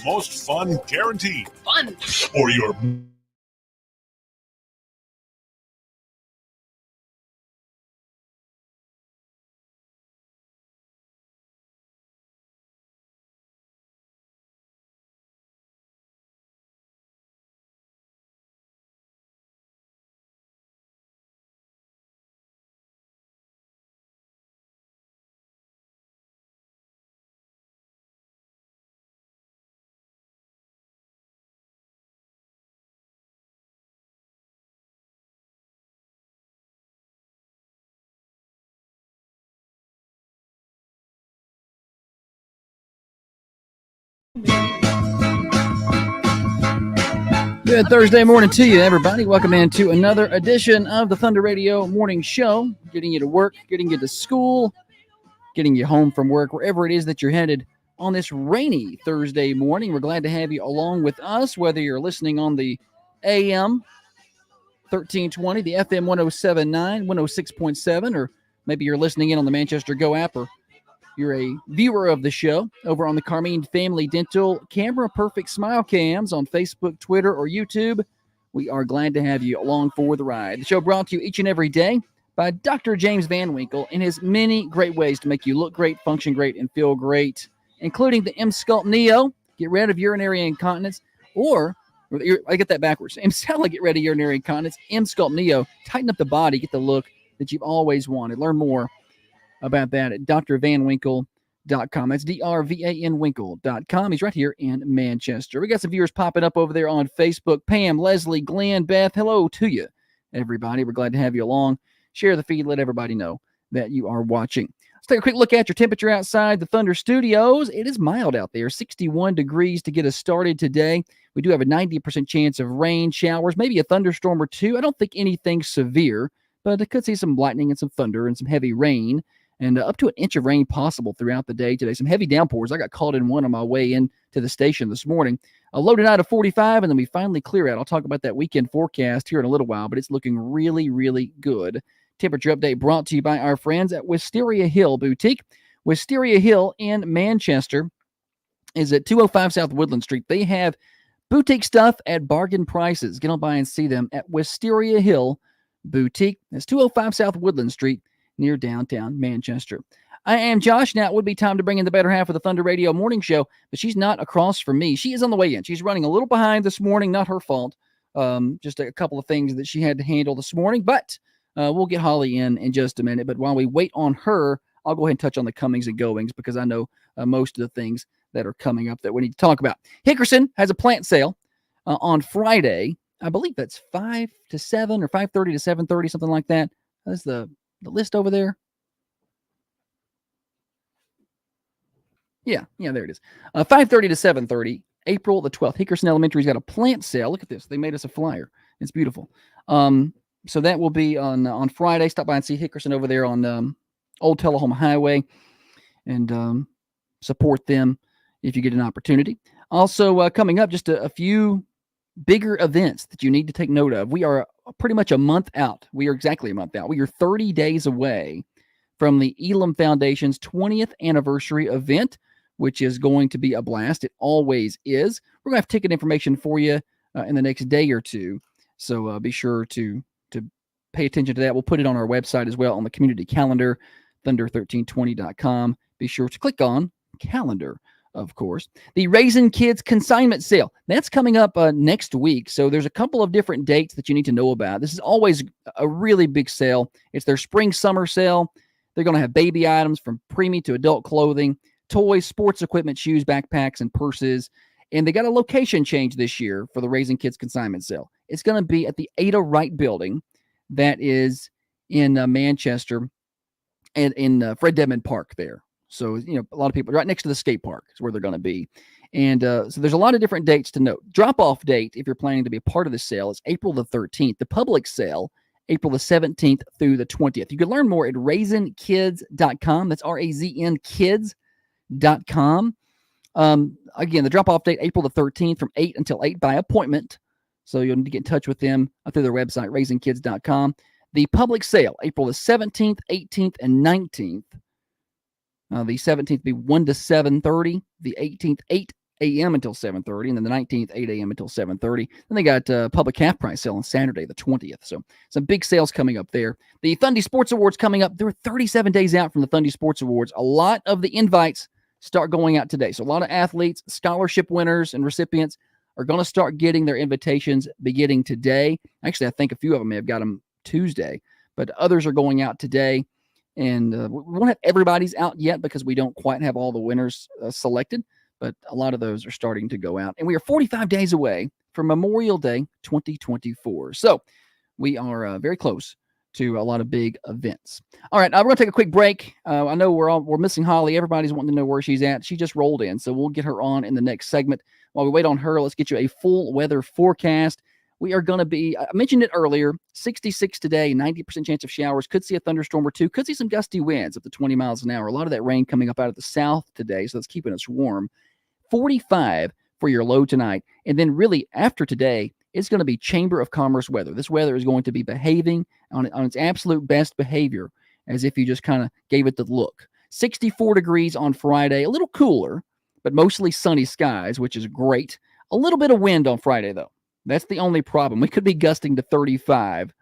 most fun guaranteed. Fun. Or your Good Thursday morning to you, everybody. Welcome into another edition of the Thunder Radio Morning Show, getting you to work, getting you to school, getting you home from work, wherever it is that you're headed on this rainy Thursday morning. We're glad to have you along with us, whether you're listening on the AM 1320, the FM 1079, 106.7, or maybe you're listening in on the Manchester Go app, or you're a viewer of the show over on the Carmine Family Dental Camera Perfect Smile Cams on Facebook, Twitter, or YouTube. We are glad to have you along for the ride. The show brought to you each and every day by Dr. James Van Winkle and his many great ways to make you look great, function great, and feel great, including the M-Sculpt Neo. Get rid of urinary incontinence, or I get that backwards. M-Sculpt, get rid of urinary incontinence. M-Sculpt Neo, tighten up the body, get the look that you've always wanted. Learn more about that at drvanwinkle.com. That's D-R-V-A-N Winkle.com. He's right here in Manchester. We got some viewers popping up over there on Facebook. Pam, Leslie, Glenn, Beth, hello to you, everybody. We're glad to have you along. Share the feed. Let everybody know that you are watching. Let's take a quick look at your temperature outside the Thunder Studios. It is mild out there, 61 degrees to get us started today. We do have a 90% chance of rain, showers, maybe a thunderstorm or two. I don't think anything severe, but I could see some lightning and some thunder and some heavy rain. And up to an inch of rain possible throughout the day today. Some heavy downpours. I got caught in one on my way in to the station this morning. A low tonight of 45, and then we finally clear out. I'll talk about that weekend forecast here in a little while, but it's looking really, really good. Temperature update brought to you by our friends at Wisteria Hill Boutique. Wisteria Hill in Manchester is at 205 South Woodland Street. They have boutique stuff at bargain prices. Get on by and see them at Wisteria Hill Boutique. That's 205 South Woodland Street, near downtown Manchester. I am Josh. Now it would be time to bring in the better half of the Thunder Radio Morning Show, but she's not across from me. She is on the way in. She's running a little behind this morning. Not her fault. Just a couple of things that she had to handle this morning, but we'll get Holly in just a minute. But while we wait on her, I'll go ahead and touch on the comings and goings because I know most of the things that are coming up that we need to talk about. Hickerson has a plant sale on Friday. I believe that's 5 to 7 or 5:30 to 7:30, something like that. That's the list over there. Yeah, there it is. 5:30 to 7:30, April the 12th. Hickerson Elementary's got a plant sale. Look at this. They made us a flyer. It's beautiful. So that will be on Friday. Stop by and see Hickerson over there on Old Tullahoma Highway and support them if you get an opportunity. Also, coming up, just a few bigger events that you need to take note of. We are pretty much a month out. We are exactly a month out. We are 30 days away from the Elam Foundation's 20th anniversary event, which is going to be a blast. It always is. We're going to have ticket information for you in the next day or two. So be sure to pay attention to that. We'll put it on our website as well on the community calendar, thunder1320.com. Be sure to click on calendar. Of course, the Raisin Kids consignment sale. That's coming up next week. So there's a couple of different dates that you need to know about. This is always a really big sale. It's their spring-summer sale. They're going to have baby items from preemie to adult clothing, toys, sports equipment, shoes, backpacks, and purses. And they got a location change this year for the Raisin Kids consignment sale. It's going to be at the Ada Wright building that is in Manchester and in Fred Dedman Park there. So, a lot of people right next to the skate park is where they're going to be. And so there's a lot of different dates to note. Drop-off date, if you're planning to be a part of the sale, is April the 13th. The public sale, April the 17th through the 20th. You can learn more at raisinkids.com. That's R-A-Z-N kids.com. Again, the drop-off date, April the 13th from 8 until 8 by appointment. So you'll need to get in touch with them through their website, raisinkids.com. The public sale, April the 17th, 18th, and 19th. The 17th be 1 to 7:30. The 18th, 8 a.m. until 7:30, and then the 19th, 8 a.m. until 7:30. Then they got public half price sale on Saturday, the 20th. So some big sales coming up there. The Thundy Sports Awards coming up. They're 37 days out from the Thundy Sports Awards. A lot of the invites start going out today. So a lot of athletes, scholarship winners, and recipients are going to start getting their invitations beginning today. Actually, I think a few of them may have got them Tuesday, but others are going out today. And we won't have everybody's out yet because we don't quite have all the winners selected, but a lot of those are starting to go out. And we are 45 days away from Memorial Day 2024. So we are very close to a lot of big events. All right, we're going to take a quick break. I know we're missing Holly. Everybody's wanting to know where she's at. She just rolled in, so we'll get her on in the next segment. While we wait on her, let's get you a full weather forecast. We are going to be, I mentioned it earlier, 66 today, 90% chance of showers. Could see a thunderstorm or two. Could see some gusty winds up to 20 miles an hour. A lot of that rain coming up out of the south today, so that's keeping us warm. 45 for your low tonight. And then really after today, it's going to be Chamber of Commerce weather. This weather is going to be behaving on its absolute best behavior, as if you just kind of gave it the look. 64 degrees on Friday, a little cooler, but mostly sunny skies, which is great. A little bit of wind on Friday, though. That's the only problem. We could be gusting to 35,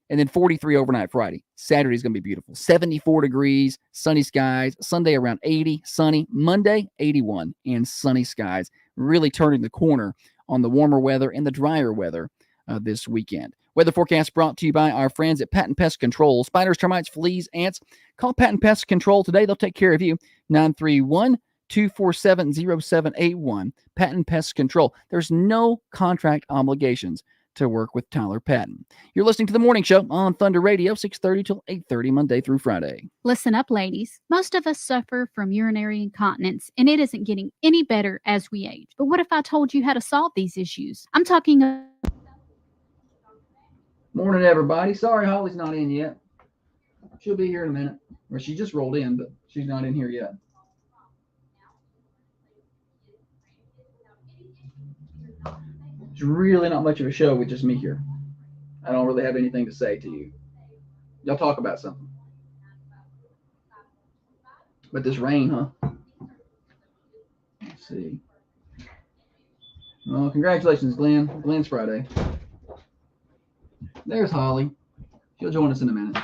and then 43 overnight Friday. Saturday's going to be beautiful. 74 degrees, sunny skies. Sunday around 80, sunny. Monday, 81, and sunny skies. Really turning the corner on the warmer weather and the drier weather this weekend. Weather forecast brought to you by our friends at Patent Pest Control. Spiders, termites, fleas, ants. Call Patent Pest Control today. They'll take care of you. 931-247-0781. Patent Pest Control. There's no contract obligations to work with Tyler Patton. You're listening to The Morning Show on Thunder Radio, 6:30 till 8:30, Monday through Friday. Listen up, ladies. Most of us suffer from urinary incontinence, and it isn't getting any better as we age. But what if I told you how to solve these issues? I'm talking Morning, everybody. Sorry Holly's not in yet. She'll be here in a minute. Or she just rolled in, but she's not in here yet. It's really not much of a show with just me here. I don't really have anything to say to you. Y'all talk about something. But this rain, huh? Let's see. Well, congratulations, Glenn. Glenn's Friday. There's Holly. She'll join us in a minute.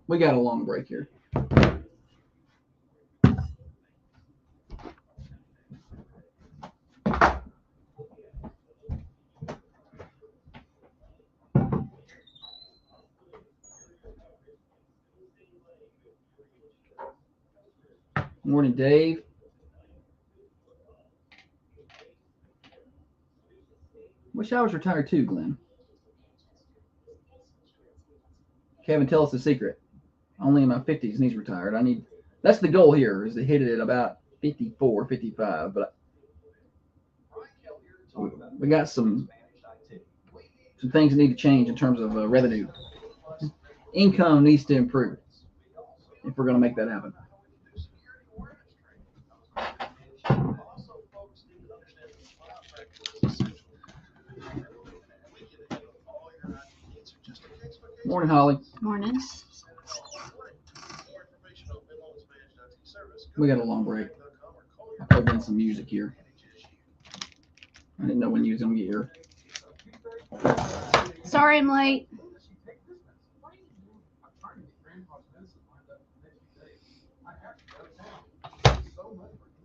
We got a long break here. Morning, Dave. Wish I was retired too, Glenn. Kevin, tell us the secret. Only in my 50s and he's retired. That's the goal here, is to hit it at about 54, 55. But we got some things that need to change in terms of revenue. Income needs to improve if we're going to make that happen. Morning, Holly. morning. We got a long break. I plugged in some music here. I didn't know when you was going to get here. Sorry I'm late.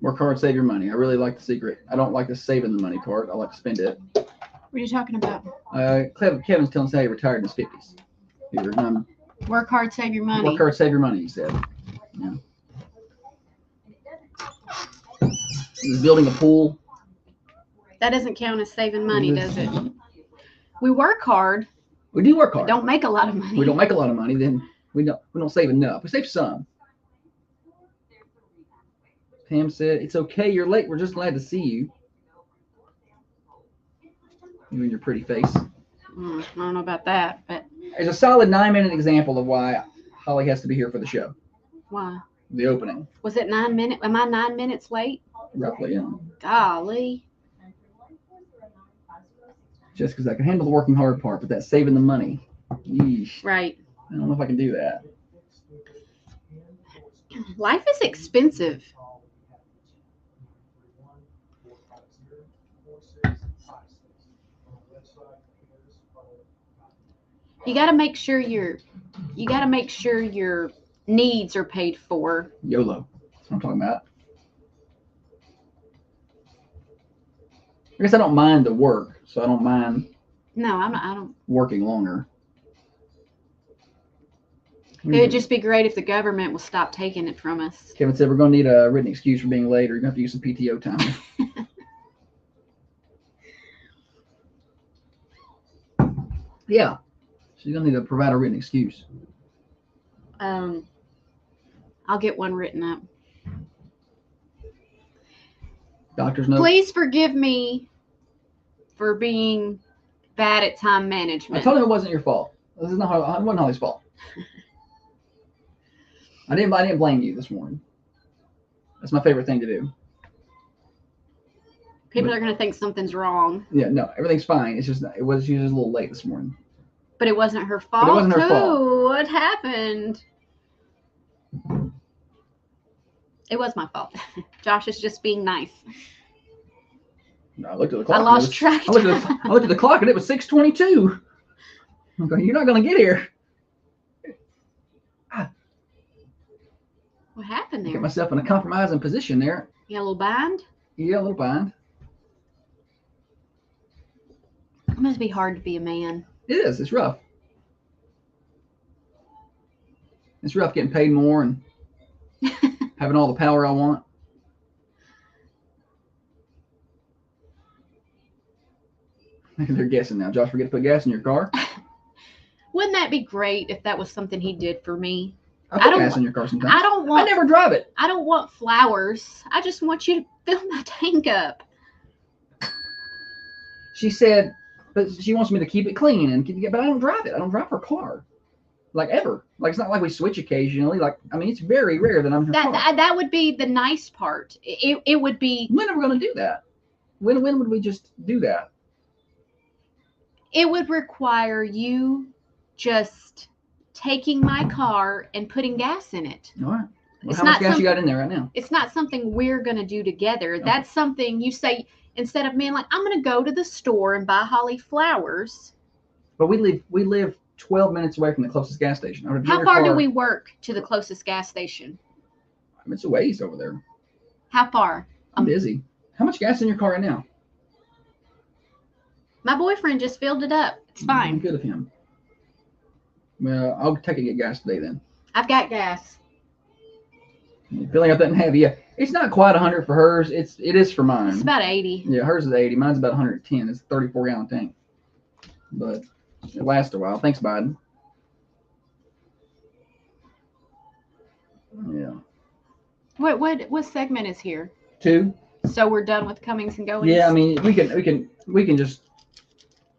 Work hard, save your money. I really like the secret. I don't like the saving the money part. I like to spend it. What are you talking about? Kevin's telling us how he retired in his 50s. Work hard, save your money. Work hard, save your money, he said. Yeah. He was building a pool. That doesn't count as saving money, does it? We work hard. We do work hard. We don't make a lot of money. We don't make a lot of money, then we don't save enough. We save some. Pam said, "It's okay, you're late. We're just glad to see you." You and your pretty face. I don't know about that, but There's a solid 9-minute example of why Holly has to be here for the show. why? The opening. Was it 9 minutes? Am I 9 minutes late? Roughly, yeah. Golly. Just because I can handle the working hard part, but that saving the money, yeesh. Right. I don't know if I can do that. Life is expensive. You got to make sure your needs are paid for. YOLO. That's what I'm talking about. I guess I don't mind the work, so I don't mind No, I don't. working longer. It would just be great if the government will stop taking it from us. Kevin said we're going to need a written excuse for being late, or you're going to have to use some PTO time. Yeah. She's going to need to provide a written excuse. I'll get one written up. Doctor's note. Please forgive me for being bad at time management. I told him it wasn't your fault. This is not it wasn't Holly's fault. I didn't blame you this morning. That's my favorite thing to do. People are going to think something's wrong. Yeah, no, everything's fine. It's just she was just a little late this morning. But it wasn't her fault. But it wasn't her fault. What happened? It was my fault. Josh is just being nice. No, I looked at the clock. I lost track. I looked at the clock and it was 6:22. I'm going, you're not going to get here. What happened Get there? myself in a compromising position there. You got a little bind? Yeah, a little behind. It must be hard to be a man. It is. It's rough. It's rough getting paid more and having all the power I want. They're guessing now. Josh, forget to put gas in your car? Wouldn't that be great if that was something he did for me? I put gas in your car sometimes. I never drive it. I don't want flowers. I just want you to fill my tank up. She said, but she wants me to keep it clean but I don't drive it. I don't drive her car. Like ever. Like it's not like we switch occasionally. Like I mean, it's very rare that I'm in her car. That would be the nice part. It would be. When are we going to do that? When would we just do that? It would require you just taking my car and putting gas in it. All right. Well, how much gas you got in there right now? It's not something we're going to do together. Okay. That's something you say instead of being like, I'm going to go to the store and buy Holly flowers. But we live 12 minutes away from the closest gas station. How far do we work to the closest gas station? It's a ways over there. How far? I'm busy. How much gas in your car right now? My boyfriend just filled it up. It's fine. Good of him. Well, I'll take and get gas today then. I've got gas. Filling up that heavy. Yeah, it's not quite 100 for hers. It is for mine. It's about 80. Yeah, hers is 80. Mine's about 110. It's a 34-gallon tank. But it lasts a while. Thanks, Biden. Yeah. What segment is here? 2. So we're done with comings and goings. Yeah, I mean we can just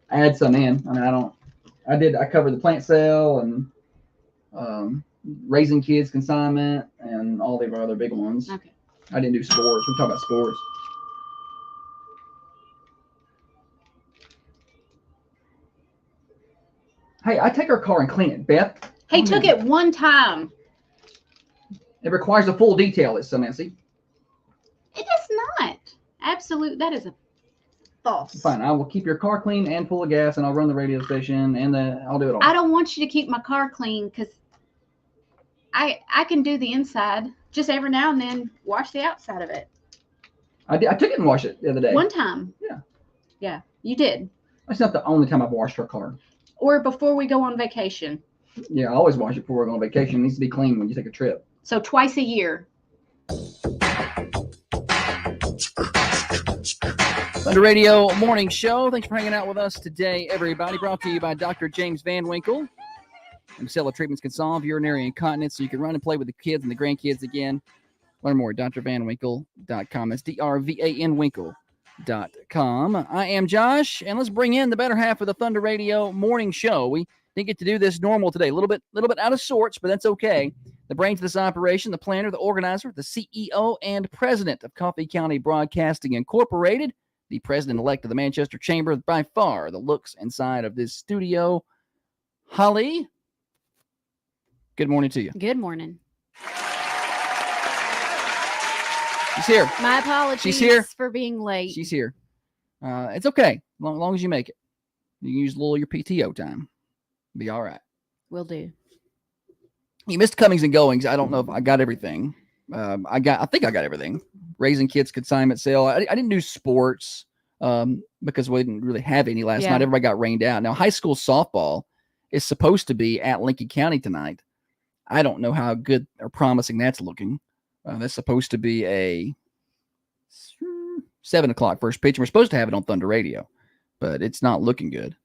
add some in. I mean I covered the plant sale and raising kids consignment and all the other big ones. Okay. I didn't do sports. We talk about sports. Hey, I take our car and clean it, Beth. He took it one time. It requires a full detail, it's so Nancy. It does not. Absolute. That is a false. Fine. I will keep your car clean and full of gas, and I'll run the radio station, and I'll do it all. I don't want you to keep my car clean because I can do the inside. Just every now and then wash the outside of it. I took it and washed it the other day. One time. Yeah. Yeah, you did. That's not the only time I've washed her car. Or before we go on vacation. Yeah, I always wash it before we go on vacation. It needs to be clean when you take a trip. So twice a year. Thunder Radio Morning Show. Thanks for hanging out with us today, everybody. Brought to you by Dr. James Van Winkle. Macella treatments can solve urinary incontinence, so you can run and play with the kids and the grandkids again. Learn more at drvanwinkle.com. That's DRVAN Winkle.com. I am Josh, and let's bring in the better half of the Thunder Radio Morning Show. We didn't get to do this normal today. A little bit out of sorts, but that's okay. The brains of this operation, the planner, the organizer, the CEO, and president of Coffee County Broadcasting Incorporated, the president-elect of the Manchester Chamber, by far the looks inside of this studio. Holly, good morning to you. Good morning. She's here. My apologies She's here. for being late. She's here. It's okay, long as you make it. You can use a little of your PTO time. Be all right. Will do. You missed comings and goings. I don't know if I got everything. I think I got everything. Raising Kids consignment sale. I didn't do sports because we didn't really have any last night. Everybody got rained out. Now, high school softball is supposed to be at Lincoln County tonight. I don't know how good or promising that's looking. That's supposed to be a 7 o'clock first pitch. And we're supposed to have it on Thunder Radio, but it's not looking good.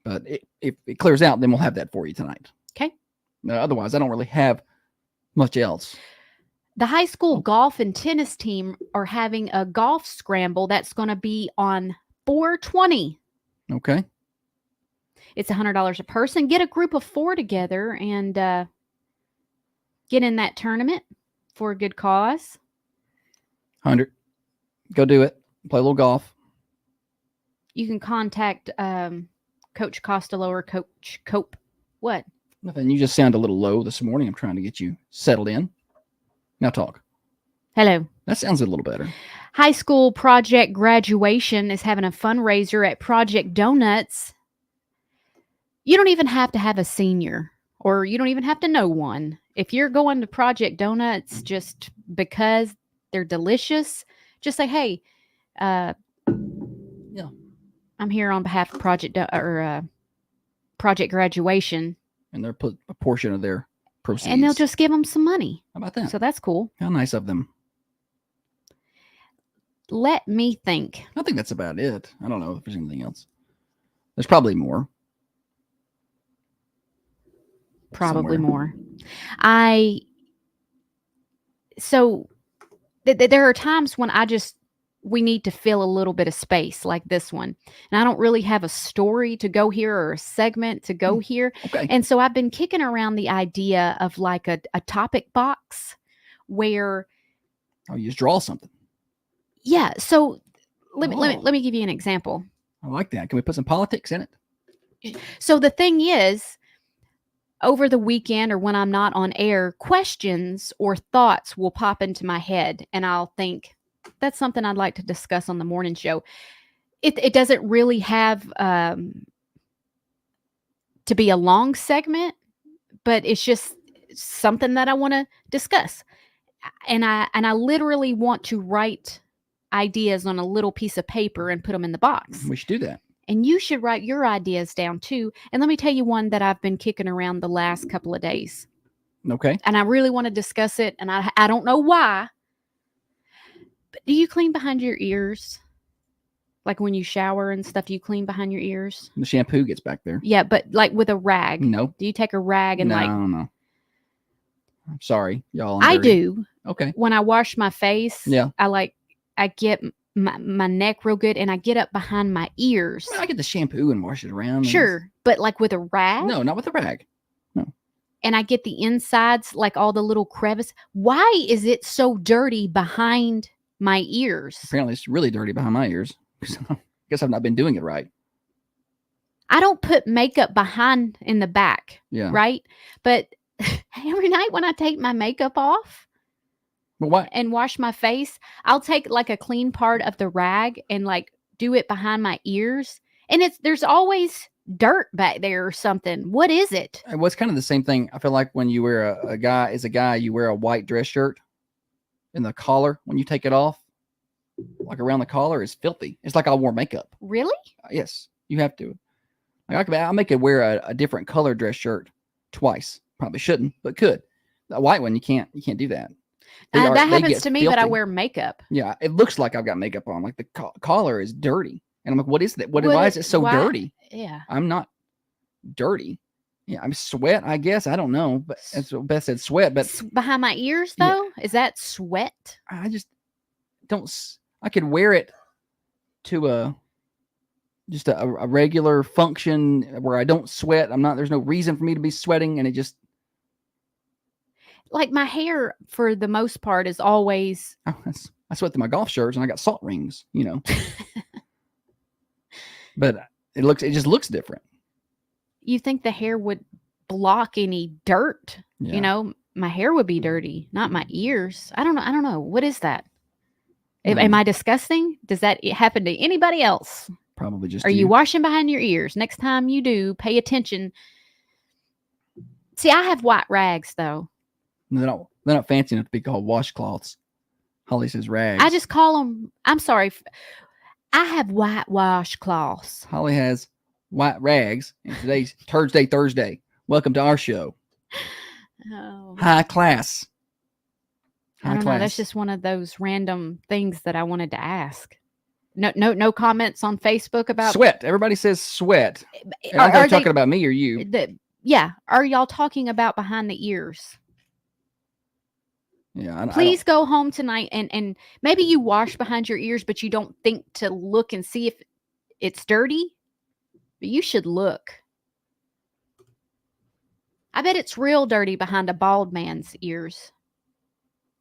But if it clears out, then we'll have that for you tonight. Okay. Otherwise, I don't really have much else. The high school golf and tennis team are having a golf scramble that's going to be on 4/20. Okay. It's $100 a person. Get a group of 4 together and get in that tournament for a good cause. 100. Go do it. Play a little golf. You can contact Coach Costello or Coach Cope. What? Nothing. You just sound a little low this morning. I'm trying to get you settled in. Now talk. Hello. That sounds a little better. High school project graduation is having a fundraiser at Project Donuts. You don't even have to have a senior, or you don't even have to know one. If you're going to Project Donuts just because they're delicious, just say, hey, Yeah, I'm here on behalf of Project Graduation. and they'll put a portion of their proceeds. And they'll just give them some money. How about that? So that's cool. How nice of them. Let me think. I think that's about it. I don't know if there's anything else. There's probably more. Probably Somewhere. more. So there are times when we need to fill a little bit of space like this one. And I don't really have a story to go here or a segment to go here. Okay. And so I've been kicking around the idea of like a topic box where. Oh, you just draw something. Yeah. So let me give you an example. I like that. Can we put some politics in it? So the thing is, over the weekend or when I'm not on air, questions or thoughts will pop into my head and I'll think, that's something I'd like to discuss on the morning show. It doesn't really have to be a long segment, but it's just something that I want to discuss. And I literally want to write ideas on a little piece of paper and put them in the box. We should do that. And you should write your ideas down too. And let me tell you one that I've been kicking around the last couple of days. Okay. And I really want to discuss it. And I don't know why. But do you clean behind your ears? Like when you shower and stuff, do you clean behind your ears? The shampoo gets back there. Yeah, but like with a rag. No. Do you take a rag and No. I'm sorry, y'all. I do. Okay. When I wash my face, Yeah. I get my neck real good and I get up behind my ears. I get the shampoo and wash it around. Sure. But like with a rag? No, not with a rag. No. And I get the insides, like all the little crevice. Why is it so dirty behind my ears? Apparently it's really dirty behind my ears. I guess I've not been doing it right. I don't put makeup behind in the back. Yeah. Right? But every night when I take my makeup off, But what? and wash my face, I'll take like a clean part of the rag and like do it behind my ears. And there's always dirt back there or something. What is it? Well, it's kind of the same thing. I feel like when you wear a guy, you wear a white dress shirt and the collar, when you take it off, like around the collar is filthy. It's like I wore makeup. Really? Yes, you have to. Like I'll make it wear a different color dress shirt twice. Probably shouldn't, but could. The white one, you can't do that. That happens to me, filthy. but I wear makeup. Yeah, it looks like I've got makeup on. Like the collar is dirty. And I'm like, what is that? Why is it so dirty? Yeah. I'm not dirty. Yeah, I'm sweat, I guess. I don't know. But as Beth said, sweat. But Behind my ears, though? Yeah. Is that sweat? I just don't. I could wear it to a regular function where I don't sweat. There's no reason for me to be sweating. And it just. Like my hair, for the most part, is always. I sweat through my golf shirts and I got salt rings, But it just looks different. You think the hair would block any dirt? Yeah. My hair would be dirty, not my ears. I don't know. What is that? Am I disgusting? Does that happen to anybody else? Probably just. Are you washing behind your ears? Next time you do, pay attention See, I have white rags though. They're not fancy enough to be called washcloths. Holly says rags. I just call them. I'm sorry. I have white washcloths. Holly has white rags, and today's Thursday. Welcome to our show. Oh. High class. I don't know. That's just one of those random things that I wanted to ask. No comments on Facebook about sweat. Everybody says sweat. Are they talking about me or you? Yeah. Are y'all talking about behind the ears? Yeah. Please go home tonight and maybe you wash behind your ears, but you don't think to look and see if it's dirty. But you should look. I bet it's real dirty behind a bald man's ears.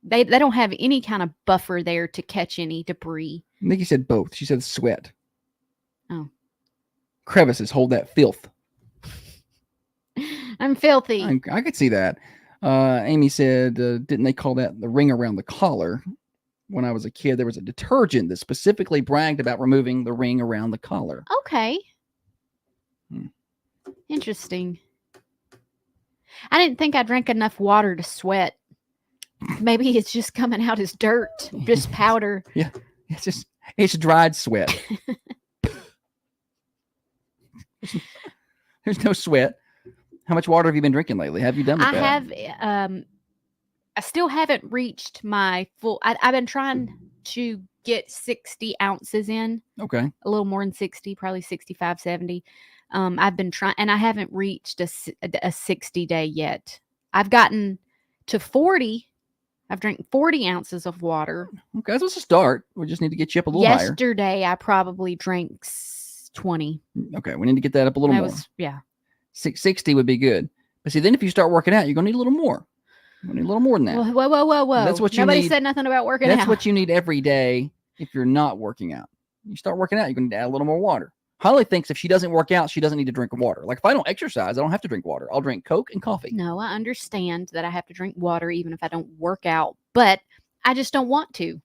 They don't have any kind of buffer there to catch any debris. Nikki said both. She said sweat. Oh. Crevices hold that filth. I'm filthy. I could see that. Amy said, didn't they call that the ring around the collar? When I was a kid, there was a detergent that specifically bragged about removing the ring around the collar. Okay. Interesting. I didn't think I drank enough water to sweat. Maybe it's just coming out as dirt, just powder. Yeah, it's dried sweat. There's no sweat. How much water have you been drinking lately? Have you done with that? I still haven't reached my full. I've been trying to get 60 ounces in. Okay. A little more than 60, probably 65, 70. I've been trying, and I haven't reached a 60-day yet. I've gotten to 40. I've drank 40 ounces of water. Okay, that's a start. We just need to get you up a little higher. Yesterday, I probably drank 20. Okay, we need to get that up a little more. Yeah. 60 would be good. But see, then if you start working out, you're going to need a little more. You're going to need a little more than that. Whoa. That's what you Nobody need. said nothing about working out. That's what you need every day if you're not working out. You start working out, you're going to add a little more water. Holly thinks if she doesn't work out, she doesn't need to drink water. Like if I don't exercise, I don't have to drink water. I'll drink Coke and coffee. No, I understand that I have to drink water even if I don't work out, but I just don't want to.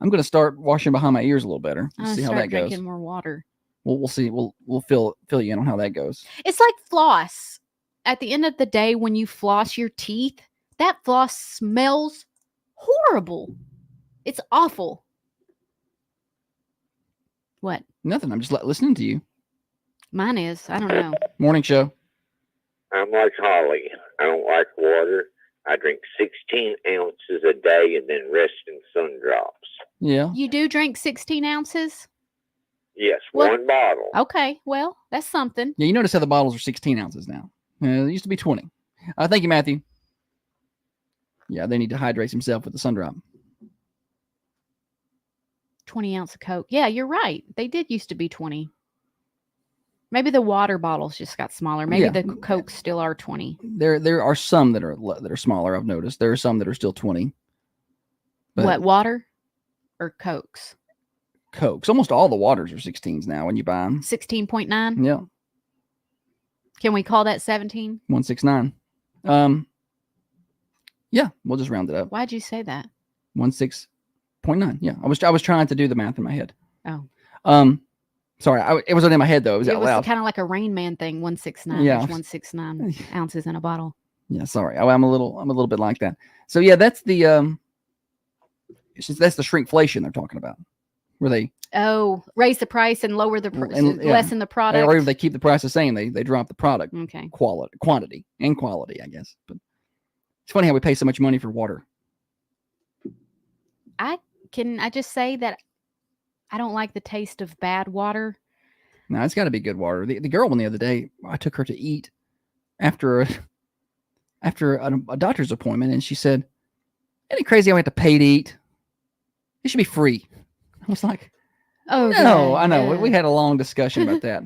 I'm going to start washing behind my ears a little better. See how that goes. Drinking more water. We'll see. We'll fill you in on how that goes. It's like floss. At the end of the day, when you floss your teeth, that floss smells horrible. It's awful. What? Nothing. I'm just listening to you. Mine is. I don't know. Morning show. I'm like Holly. I don't like water. I drink 16 ounces a day and then rest in sun drops. Yeah. You do drink 16 ounces? Yes, one bottle. Okay, well, that's something. Yeah, you notice how the bottles are 16 ounces now. It used to be 20. Thank you, Matthew. Yeah, they need to hydrate himself with the sun drop. 20 ounce of Coke. Yeah, you're right. They did used to be 20. Maybe the water bottles just got smaller. Maybe the Cokes still are 20. There are some that are smaller. I've noticed there are some that are still 20. What, water or Cokes? Cokes. Almost all the waters are 16s now when you buy them. 16.9. Yeah. Can we call that 17? 169. Yeah, we'll just round it up. Why'd you say that? 16.9. Yeah, I was trying to do the math in my head. Oh. Sorry, it wasn't in my head though. It was out loud. Kind of like a Rain Man thing. 169. Yeah. There's 169 ounces in a bottle. Yeah, sorry. I'm a little bit like that. So yeah, that's the that's the shrinkflation they're talking about. Where they raise the price and lower the lessen the product, or if they keep the price the same, they drop the product quantity, I guess. But it's funny how we pay so much money for water. I just say that I don't like the taste of bad water. No, it's got to be good water. The girl one the other day, I took her to eat after a doctor's appointment, and she said, "Isn't it crazy how we have to pay to eat? It should be free." I was like, "Oh no, I know." We had a long discussion about that.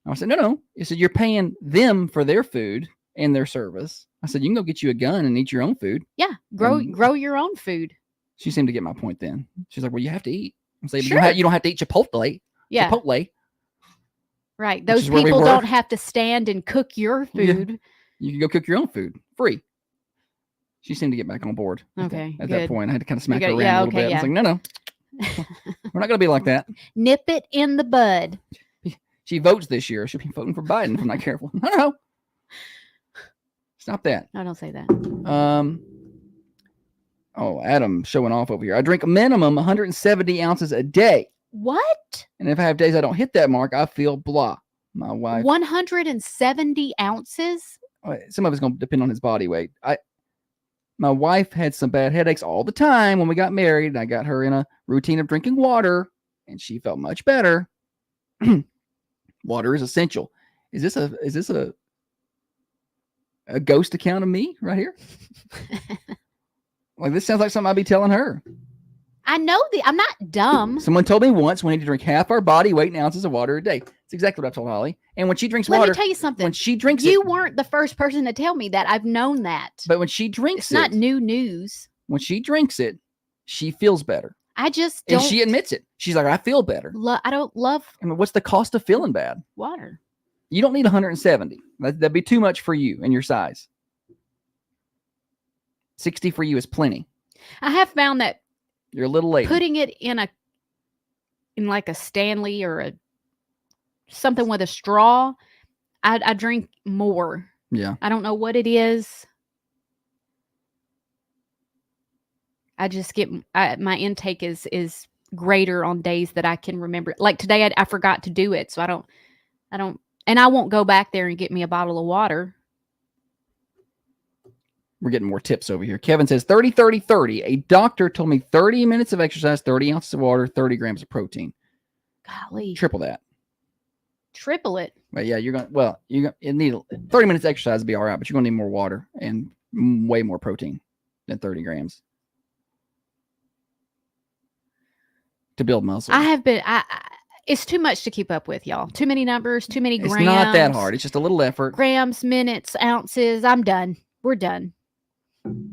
I said, "No." I said, "You're paying them for their food and their service." I said, "You can go get you a gun and eat your own food." Yeah, grow your own food. She seemed to get my point then. She's like, "Well, you have to eat." I'm saying, sure. You don't have to eat Chipotle. Yeah. Chipotle. Right. Those people don't have to stand and cook your food. Yeah. You can go cook your own food free. She seemed to get back on board. Okay. At that point, I had to kind of smack her around a little bit. I was like, no. We're not going to be like that. Nip it in the bud. She votes this year. She'll be voting for Biden if I'm not careful. I don't know. Stop that. No, don't say that. Oh, Adam showing off over here. I drink a minimum 170 ounces a day. What? And if I have days I don't hit that mark, I feel blah. My wife. 170 ounces? Some of it's going to depend on his body weight. My wife had some bad headaches all the time when we got married. And I got her in a routine of drinking water, and she felt much better. Water is essential. Is this a ghost account of me right here? Like, this sounds like something I'd be telling her. I know I'm not dumb. Someone told me once we need to drink half our body weight in ounces of water a day. It's exactly what I've told Holly. And when she drinks water, let me tell you something. When she drinks you weren't the first person to tell me that. I've known that. But when she drinks it's not new news. When she drinks it, she feels better. I just don't. And she admits it. She's like, I feel better. I don't love. I mean, what's the cost of feeling bad? Water. You don't need 170. That'd be too much for you and your size. 60 for you is plenty. I have found that you're a little late. Putting it in like a Stanley or something with a straw, I drink more. Yeah. I don't know what it is. I just get my intake is greater on days that I can remember. Like today, I forgot to do it, so I don't, and I won't go back there and get me a bottle of water. We're getting more tips over here. Kevin says 30, 30, 30. A doctor told me 30 minutes of exercise, 30 ounces of water, 30 grams of protein. Golly. Triple that. Triple it. But yeah, you need 30 minutes exercise to be all right, but you're going to need more water and way more protein than 30 grams to build muscle. It's too much to keep up with, y'all. Too many numbers, too many grams. It's not that hard. It's just a little effort. Grams, minutes, ounces. I'm done. We're done.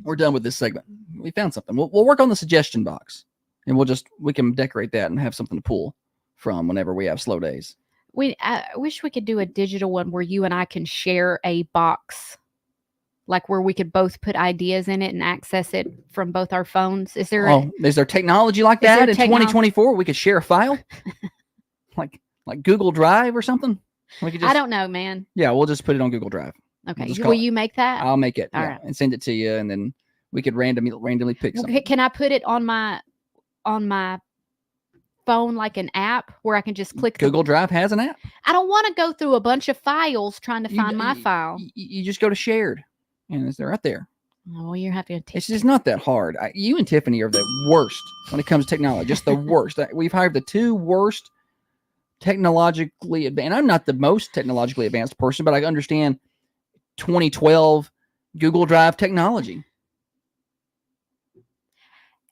We're done with this segment. We found something. We'll work on the suggestion box, and we can decorate that and have something to pull from whenever we have slow days. I wish we could do a digital one where you and I can share a box, like where we could both put ideas in it and access it from both our phones. Is there technology like that in 2024? We could share a file, like Google Drive or something. We could just, I don't know, man. Yeah, we'll just put it on Google Drive. Okay. Will you make that? I'll make it. All right. And send it to you, and then we could randomly pick something. Can I put it on my phone like an app where I can just click? Google Drive has an app. I don't want to go through a bunch of files trying to find my file. You just go to shared, and they're right there. Oh, well, you're happy to. It's just not that hard. You and Tiffany are the worst when it comes to technology. Just the worst. We've hired the two worst technologically advanced. I'm not the most technologically advanced person, but I understand 2012 Google Drive technology.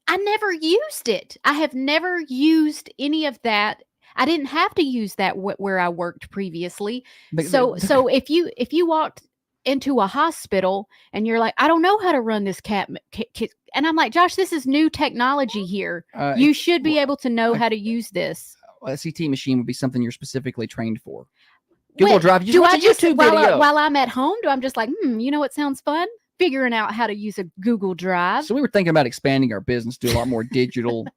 I never used it. I have never used any of that. I didn't have to use that where I worked previously. So if you walked into a hospital and you're like, I don't know how to run this and I'm like, Josh, this is new technology here. You should be able to know how to use this. A CT machine would be something you're specifically trained for. Google Drive. You watch a YouTube video while I'm at home? I'm just like, what sounds fun? Figuring out how to use a Google Drive. So we were thinking about expanding our business, do a lot more digital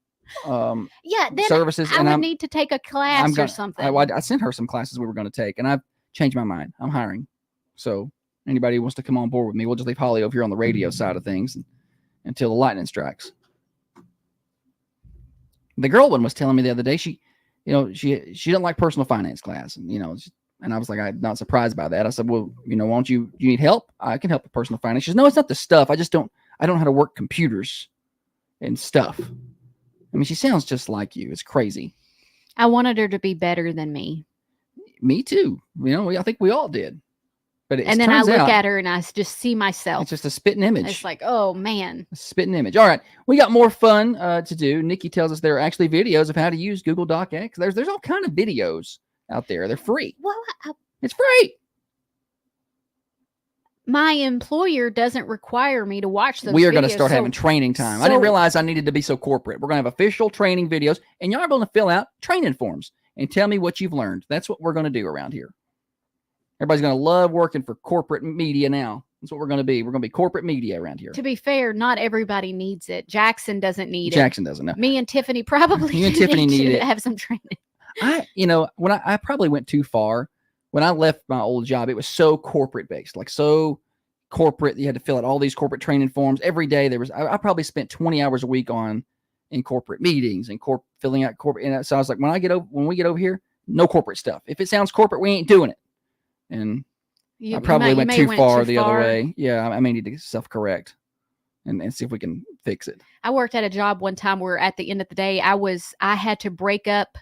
services. I would need to take a class or something. I sent her some classes we were going to take, and I've changed my mind. I'm hiring. So anybody who wants to come on board with me, we'll just leave Holly over here on the radio side of things until the lightning strikes. The girl one was telling me the other day, she didn't like personal finance class, and I was like, I'm not surprised by that. I said, well, why don't you need help? I can help with personal finance. She says, no, it's not the stuff. I don't know how to work computers and stuff. I mean, she sounds just like you. It's crazy. I wanted her to be better than me. Me too. I think we all did. But and then I look at her and I just see myself. It's just a spitting image. It's like, oh man. A spitting image. All right. We got more fun to do. Nikki tells us there are actually videos of how to use Google Doc X. There's all kind of videos out there. They're free. Well, it's free. My employer doesn't require me to watch those. We are going to start having training time. I didn't realize I needed to be so corporate. We're going to have official training videos, and y'all are going to fill out training forms and tell me what you've learned. That's what we're going to do around here. Everybody's going to love working for corporate media now. That's what we're going to be. We're going to be corporate media around here. To be fair, not everybody needs it. Jackson doesn't need it. Jackson doesn't know. Me and Tiffany probably need to have some training. When I probably went too far. When I left my old job, it was so corporate based, like so corporate. You had to fill out all these corporate training forms every day. I probably spent 20 hours a week in corporate meetings and filling out corporate. And so I was like, when we get over here, no corporate stuff. If it sounds corporate, we ain't doing it. And I probably went too far the other way. Yeah, I may need to self-correct and see if we can fix it. I worked at a job one time where at the end of the day, I had to break up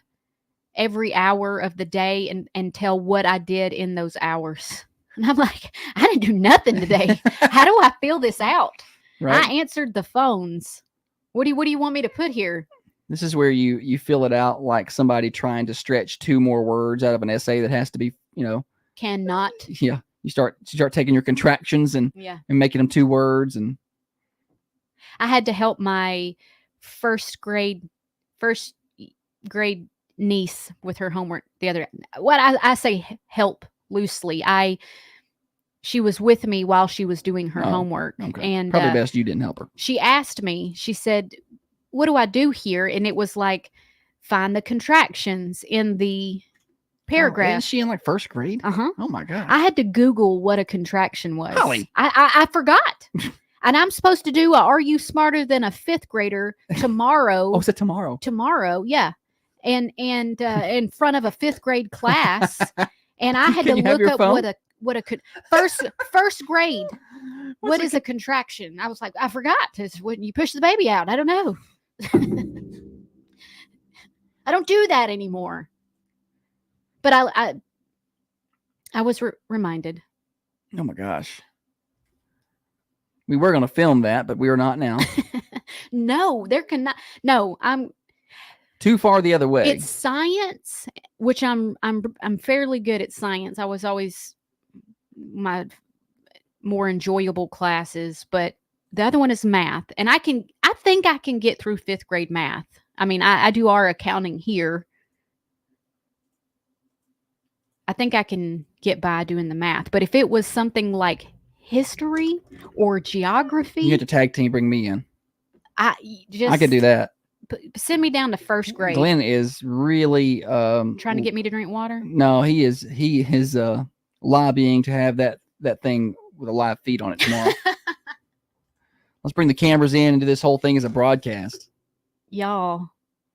every hour of the day and tell what I did in those hours. And I'm like, I didn't do nothing today. How do I fill this out? Right. I answered the phones. What do you want me to put here? This is where you fill it out like somebody trying to stretch 2 more words out of an essay that has to be, cannot. Yeah. You start taking your contractions and making them 2 words. And I had to help my first grade niece with her homework the other. What I say help loosely. She was with me while she was doing her homework. Okay. And probably best you didn't help her. She asked me, she said, what do I do here? And it was like, find the contractions in the paragraph. Isn't she in like first grade? Uh-huh. Oh my God. I had to Google what a contraction was. Holly. I forgot. And I'm supposed to do Are You Smarter Than a Fifth Grader tomorrow. Oh, is it tomorrow? Tomorrow, yeah. And in front of a 5th grade class. And I had to look up what a first grade. What is a contraction? I was like, I forgot. It's when you push the baby out. I don't know. I don't do that anymore. But I was reminded. Oh my gosh. We were going to film that, but we are not now. No, there cannot. No, I'm too far the other way. It's science, which I'm fairly good at science. I was always my more enjoyable classes, but the other one is math. And I think I can get through 5th grade math. I mean, I do our accounting here. I think I can get by doing the math. But if it was something like history or geography, you have to tag team, bring me in. I could do that. Send me down to 1st grade. Glenn is really trying to get me to drink water. No, he is lobbying to have that thing with a live feed on it tomorrow. Let's bring the cameras in and do this whole thing as a broadcast. Y'all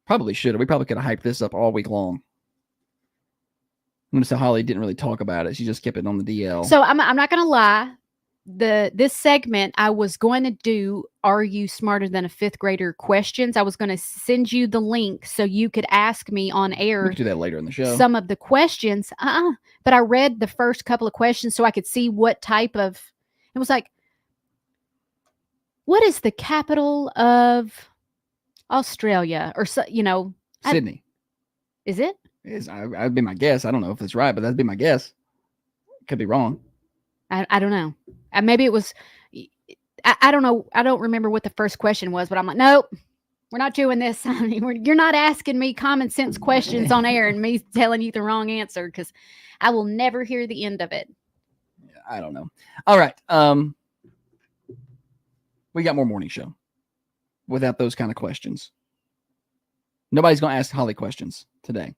probably should have. We probably could have hyped this up all week long. Notice how Holly didn't really talk about it. She just kept it on the DL. So I'm not gonna lie. This segment I was going to do Are You Smarter Than a 5th Grader questions. I was going to send you the link so you could ask me on air. We can do that later in the show. Some of the questions. But I read the first couple of questions so I could see what type of. It was like, what is the capital of Australia? Or Sydney. Is it? I'd be my guess. I don't know if it's right, but that'd be my guess. Could be wrong. I don't know. Maybe it was. I don't know. I don't remember what the first question was, but I'm like, nope, we're not doing this. I mean, you're not asking me common sense questions on air and me telling you the wrong answer because I will never hear the end of it. I don't know. All right. We got more morning show without those kind of questions. Nobody's going to ask Holly questions today.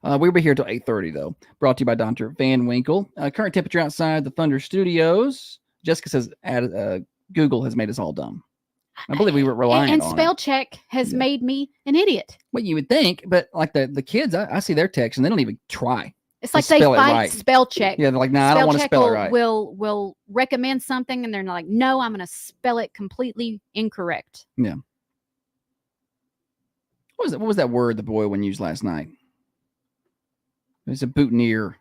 We'll be here till 8:30, though. Brought to you by Dr. Van Winkle. Current temperature outside the Thunder Studios. Jessica says Google has made us all dumb. I believe we were relying on it. And spell check has made me an idiot. Well, you would think, but like the kids, I see their text and they don't even try. It's like they fight spell check. Yeah, they're like, nah, I don't want to spell it right. Will recommend something and they're like, no, I'm going to spell it completely incorrect. Yeah. What was that word the boy one used last night? It's a boutonniere.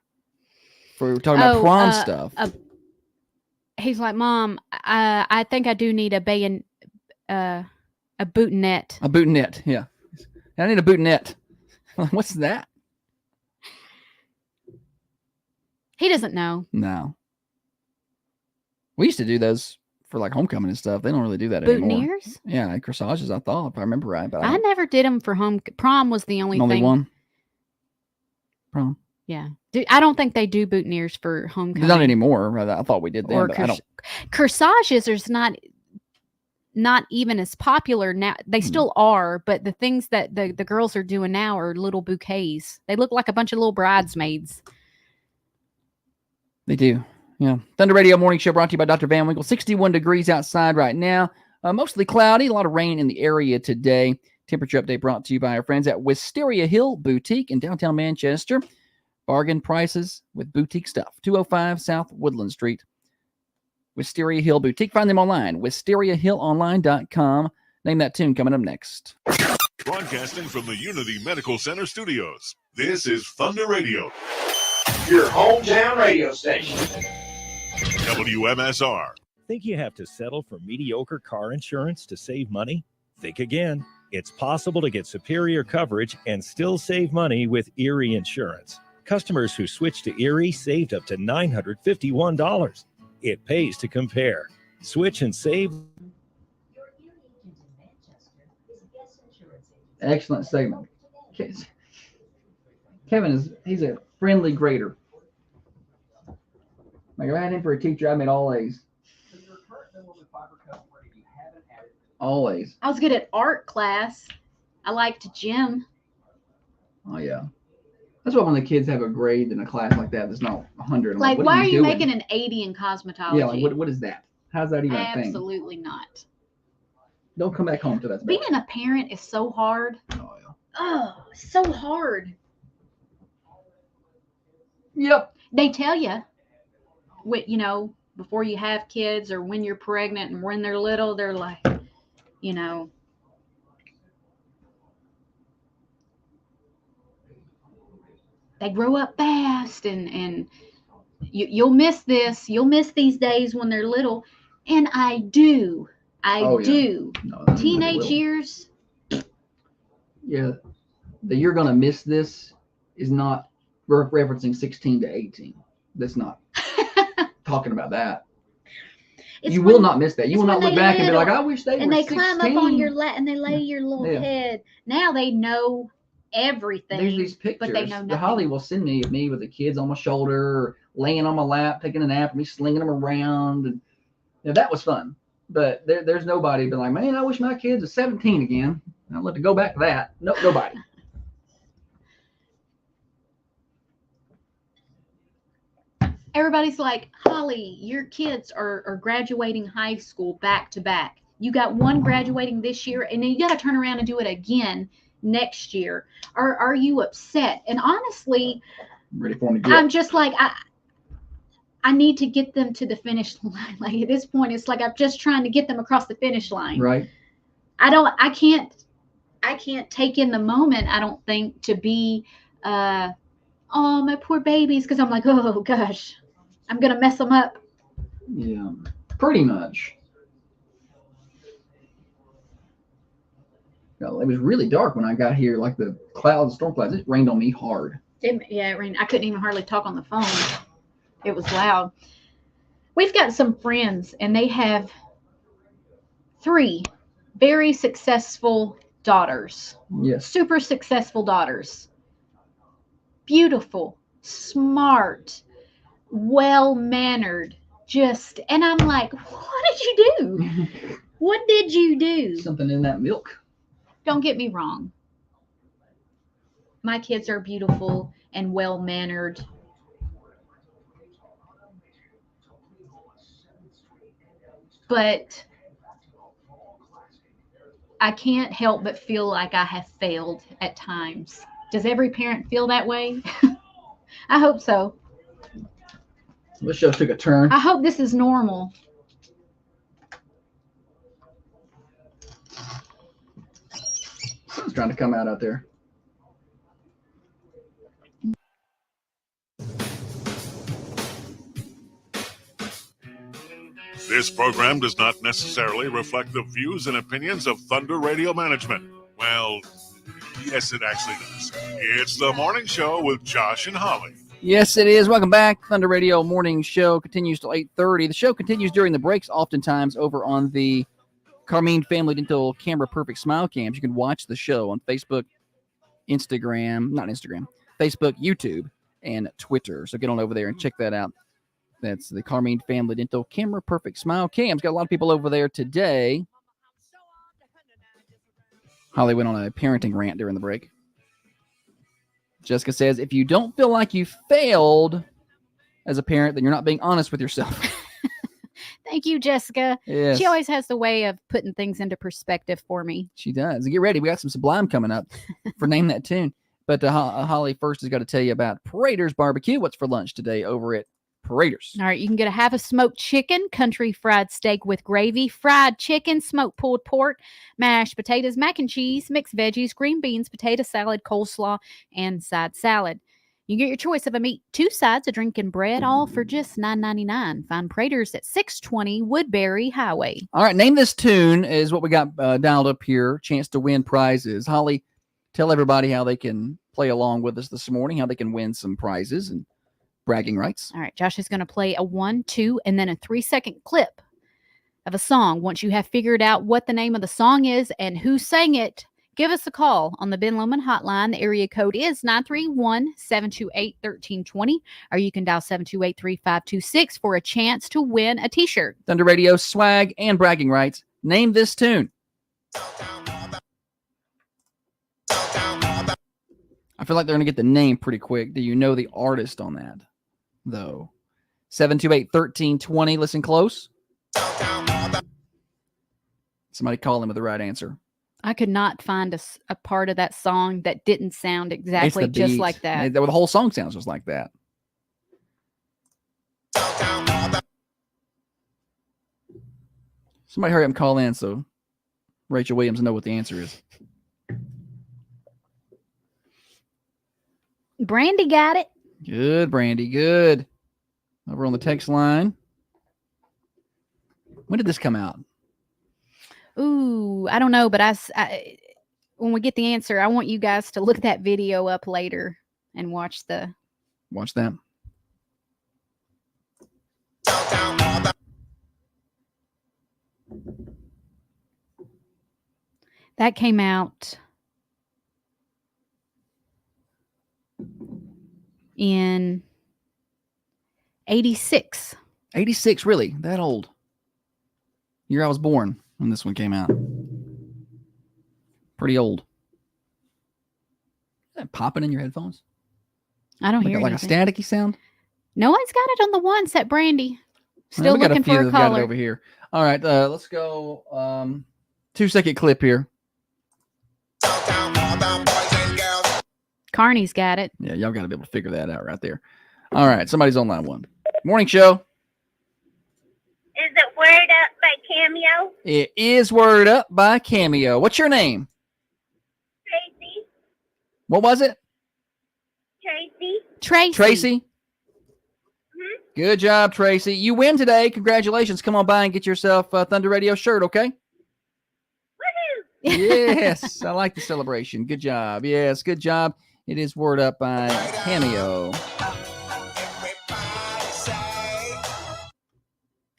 We're talking about prom stuff. He's like, Mom, I think I do need a boutonette. A boutonette, yeah. I need a boutonette. What's that? He doesn't know. No. We used to do those for like homecoming and stuff. They don't really do that anymore. Boutonnieres? Yeah, corsages, I thought, if I remember right. But I never did them for home. Prom was the only thing. One? Prom. Yeah. I don't think they do boutonnieres for homecoming. Not anymore. I thought we did them, but I don't. Corsages are not even as popular now. They still are, but the things that the girls are doing now are little bouquets. They look like a bunch of little bridesmaids. They do. Yeah. Thunder Radio Morning Show brought to you by Dr. Van Winkle. 61 degrees outside right now. Mostly cloudy. A lot of rain in the area today. Temperature update brought to you by our friends at Wisteria Hill Boutique in downtown Manchester. Bargain prices with boutique stuff. 205 South Woodland Street. Wisteria Hill Boutique. Find them online. WisteriaHillOnline.com. Name that tune coming up next. Broadcasting from the Unity Medical Center studios, this is Thunder Radio, your hometown radio station. WMSR. Think you have to settle for mediocre car insurance to save money? Think again. It's possible to get superior coverage and still save money with Erie Insurance. Customers who switched to Erie saved up to $951. It pays to compare. Switch and save. Excellent segment. Kevin he's a friendly grader. Like if I had him for a teacher, I made all A's. Always. I was good at art class. I liked gym. Oh yeah. That's why when the kids have a grade in a class like that that's not 100. I'm Like, what why are you doing? making an 80 in cosmetology? Yeah, like what is that? How's that even a thing? Absolutely not. Don't come back home to that. Being a parent is so hard. Oh yeah. Oh, so hard. Yep. They tell you, before you have kids or when you're pregnant and when they're little, they're like, they grow up fast and you'll miss this. You'll miss these days when they're little. And I do. I do. No, Teenage years. Yeah. That you're going to miss this is not referencing 16 to 18. That's not talking about that. You will not miss that. You will not look back and be like, I wish they were 16. And they climb up on your lap and they lay your little head. Now they know everything. There's these pictures. But they know nothing. Holly will send me of me with the kids on my shoulder, or laying on my lap, taking a nap, and me slinging them around. And that was fun. But there's nobody been like, man, I wish my kids were 17 again. I'd love to go back to that. No, nobody. Everybody's like, Holly, your kids are graduating high school back to back. You got one graduating this year, and then you got to turn around and do it again next year. Are you upset? And honestly, ready for me to I'm just like, I need to get them to the finish line. Like at this point, it's like I'm just trying to get them across the finish line. Right. I can't take in the moment, I don't think, to be oh, my poor babies, because I'm like, oh gosh, I'm gonna mess them up. Yeah, pretty much. It was really dark when I got here, like the storm clouds. It rained on me hard. It rained. I couldn't even hardly talk on the phone. It was loud. We've got some friends, and they have 3 very successful daughters. Yes. Super successful daughters. Beautiful, smart, well-mannered, and I'm like, what did you do? What did you do? Something in that milk. Don't get me wrong. My kids are beautiful and well-mannered. But I can't help but feel like I have failed at times. Does every parent feel that way? I hope so. This show took a turn. I hope this is normal. Something's trying to come out there. This program does not necessarily reflect the views and opinions of Thunder Radio Management. Well, yes, it actually does. It's the morning show with Josh and Holly. Yes, it is. Welcome back. Thunder Radio Morning Show continues till 8:30. The show continues during the breaks, oftentimes over on the Carmine Family Dental Camera Perfect Smile Cams. You can watch the show on Facebook, Facebook, YouTube, and Twitter. So get on over there and check that out. That's the Carmine Family Dental Camera Perfect Smile Cams. Got a lot of people over there today. Holly went on a parenting rant during the break. Jessica says, if you don't feel like you failed, as a parent, then you're not being honest with yourself. Thank you, Jessica. Yes. She always has the way of putting things into perspective for me. She does. And get ready. We got some Sublime coming up for Name That Tune. But Holly first has got to tell you about Paraders Barbecue. What's for lunch today over at Paraders? All right, you can get a half a smoked chicken, country fried steak with gravy, fried chicken, smoked pulled pork, mashed potatoes, mac and cheese, mixed veggies, green beans, potato salad, coleslaw, and side salad. You get your choice of a meat, 2 sides, a drink, and bread, all for just $9.99. Find Praters at 620 Woodbury Highway. All right, Name This Tune is what we got dialed up here. Chance to win prizes. Holly, tell everybody how they can play along with us this morning, how they can win some prizes and bragging rights. All right, Josh is going to play a 1, 2, and then a 3-second clip of a song. Once you have figured out what the name of the song is and who sang it, give us a call on the Ben Lomond hotline. The area code is 931-728-1320, or you can dial 728-3526 for a chance to win a t-shirt. Thunder Radio swag and bragging rights. Name this tune. I feel like they're going to get the name pretty quick. Do you know the artist on that, though? 728-1320. Listen close. Somebody call him with the right answer. I could not find a part of that song that didn't sound exactly just like that. The whole song sounds just like that. Somebody hurry up and call in so Rachel Williams will know what the answer is. Brandy got it. Good, Brandy. Good. Over on the text line. When did this come out? Ooh, I don't know, but I when we get the answer, I want you guys to look that video up later and watch that. That came out in 86. 86, really? That old? Year I was born when this one came out. Pretty old. Is that popping in your headphones? I don't hear like a staticky sound? No one's got it on the one set, Brandy. Still we got looking a few for a that got it caller. over here. All right, let's go. 2-second clip here. Carney's got it. Yeah, y'all got to be able to figure that out right there. All right, somebody's on line one. Morning show. Is it Word Up by Cameo? It is Word Up by Cameo. What's your name? Tracy? What was it? Tracy? Tracy? Mm-hmm. Good job, Tracy. You win today. Congratulations. Come on by and get yourself a Thunder Radio shirt, okay? Woohoo! Yes, I like the celebration. Good job. Yes, good job. It is Word Up by Cameo.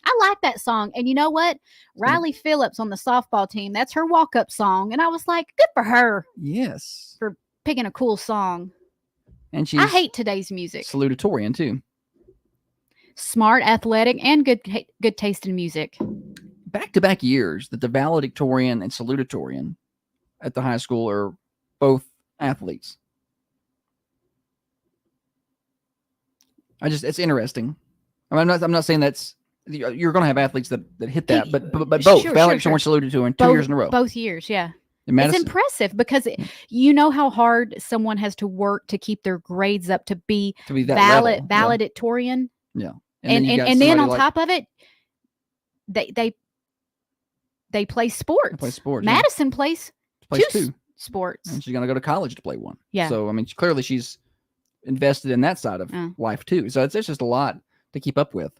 I like that song. And you know what? Riley Phillips on the softball team, that's her walk-up song. And I was like, good for her Yes. for picking a cool song. And she's I hate today's music. salutatorian, too. Smart, athletic, and good taste in music. Back-to-back years that the valedictorian and salutatorian at the high school are both athletes. It's interesting. I mean, I'm not saying that's you're going to have athletes that hit that, but both valedictorian and salutatorian 2 years in a row. Both years, yeah. It's It's impressive because you know how hard someone has to work to keep their grades up to be that level. valedictorian. Yeah. And then on top of it, they play sports. They play sports. Madison plays two sports. And she's going to go to college to play one. Yeah. So, I mean, clearly she's invested in that side of life too. So it's just a lot to keep up with.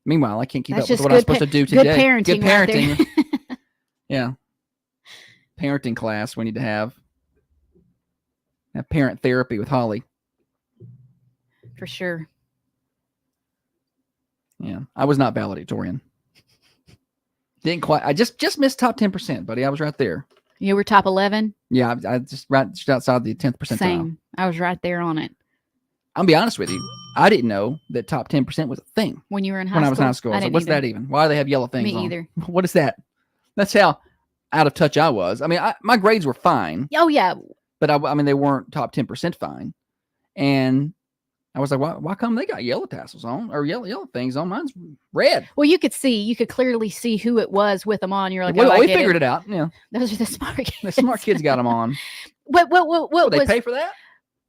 Meanwhile, I can't keep up with what I'm supposed to do today. Good parenting. Good parenting. Right there. Yeah. Parenting class we need to have parent therapy with Holly. For sure. Yeah. I was not valedictorian. Didn't quite. I just missed top 10%, buddy. I was right there. You were top 11? Yeah, I just outside the 10th percentile. Same. I was right there on it. I'll be honest with you. I didn't know that top 10% was a thing. When you were in high school? When I school? was in high school. I was like, what's that even? Why do they have yellow things on? Me either. What is that? That's how out of touch I was. I mean, my grades were fine. Oh, yeah. But I mean, they weren't top 10% fine. And I was like, why come they got yellow tassels on or yellow things on? Mine's red. Well, you could clearly see who it was with them on. You're like, Well, oh, I we get figured it out. Yeah, Those are the smart kids. the smart kids got them on. What Will they was, pay for that?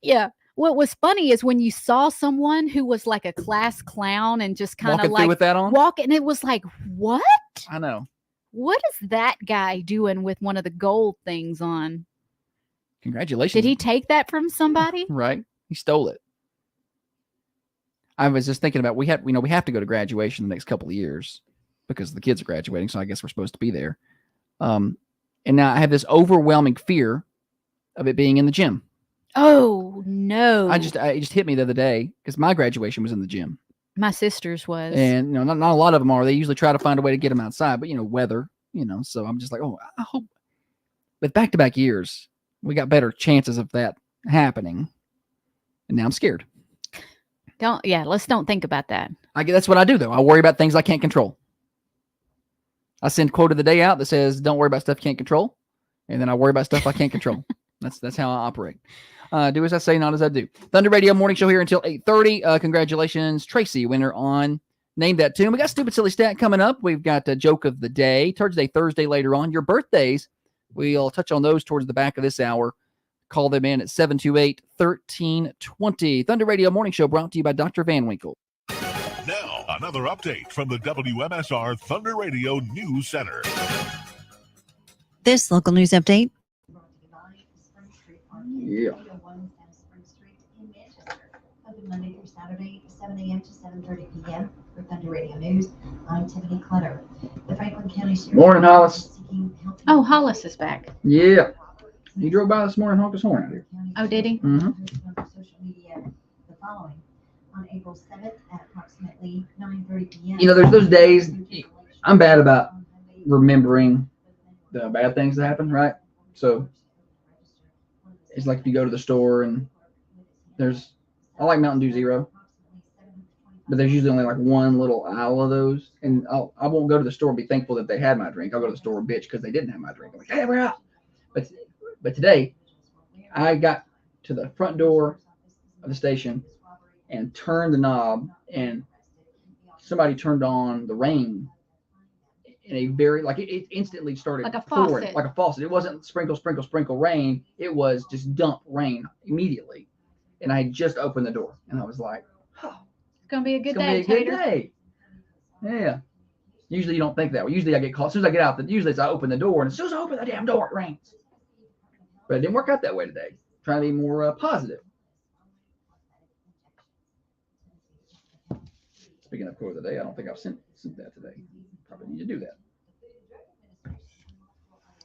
yeah. What was funny is when you saw someone who was like a class clown and just kind Walking of through like with that on? walking, it was like, what? I know. What is that guy doing with one of the gold things on? Congratulations. Did he take that from somebody? Right. He stole it. I was just thinking about we have to go to graduation the next couple of years because the kids are graduating, so I guess we're supposed to be there. And now I have this overwhelming fear of it being in the gym. Oh no! It just hit me the other day because my graduation was in the gym. My sister's was, and not a lot of them are. They usually try to find a way to get them outside, but weather, So I'm just like, oh, I hope. But back-to-back years, we got better chances of that happening, and now I'm scared. Let's don't think about that. That's what I do though. I worry about things I can't control. I send quote of the day out that says, "Don't worry about stuff you can't control," and then I worry about stuff I can't control. That's how I operate. Do as I say, not as I do. Thunder Radio Morning Show here until 8:30. Congratulations, Tracy, winner on Name That Tune. We got Stupid Silly Stat coming up. We've got a Joke of the Day, Thursday later on. Your birthdays, we'll touch on those towards the back of this hour. Call them in at 728-1320. Thunder Radio Morning Show brought to you by Dr. Van Winkle. Now, another update from the WMSR Thunder Radio News Center. This local news update. Yeah. Open Monday through Saturday, 7 a.m. to 7:30 p.m. for Thunder Radio News. I'm Tiffany Clutter. The Franklin County Sheriff's Morning, Hollis. Oh, Hollis is back. Yeah. He drove by this morning, honked his horn out here. Oh, did he? Mm-hmm. Social media the following. On April 7th at approximately 9:30 p.m. There's those days I'm bad about remembering the bad things that happen, right? So it's like if you go to the store and I like Mountain Dew Zero, but there's usually only like one little aisle of those, and I won't go to the store and be thankful that they had my drink. I'll go to the store and bitch because they didn't have my drink. I'm like, hey, we're out. But today, I got to the front door of the station and turned the knob, and somebody turned on the rain in a very, it instantly started like a pouring, faucet. like a faucet. It wasn't sprinkle, sprinkle, sprinkle rain. It was just dump rain immediately. And I had just opened the door, and I was like, oh, It's going to be a good it's day, gonna be a good day. Yeah. Usually you don't think that way. Usually I get caught. As soon as I get out, usually it's I open the door, and as soon as I open the damn door, it rains. But it didn't work out that way today. Trying to be more positive. Speaking of quote of the day, I don't think I've sent that today. Probably need to do that.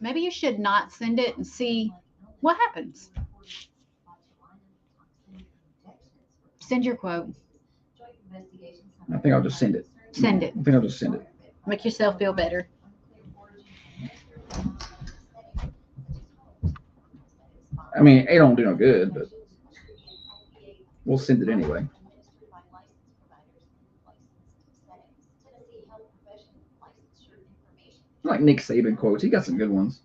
Maybe you should not send it and see what happens. Send your quote. I think I'll just send it. Send it. I think I'll just send it. Make yourself feel better. I mean, it don't do no good, but we'll send it anyway. I like Nick Saban quotes. He got some good ones.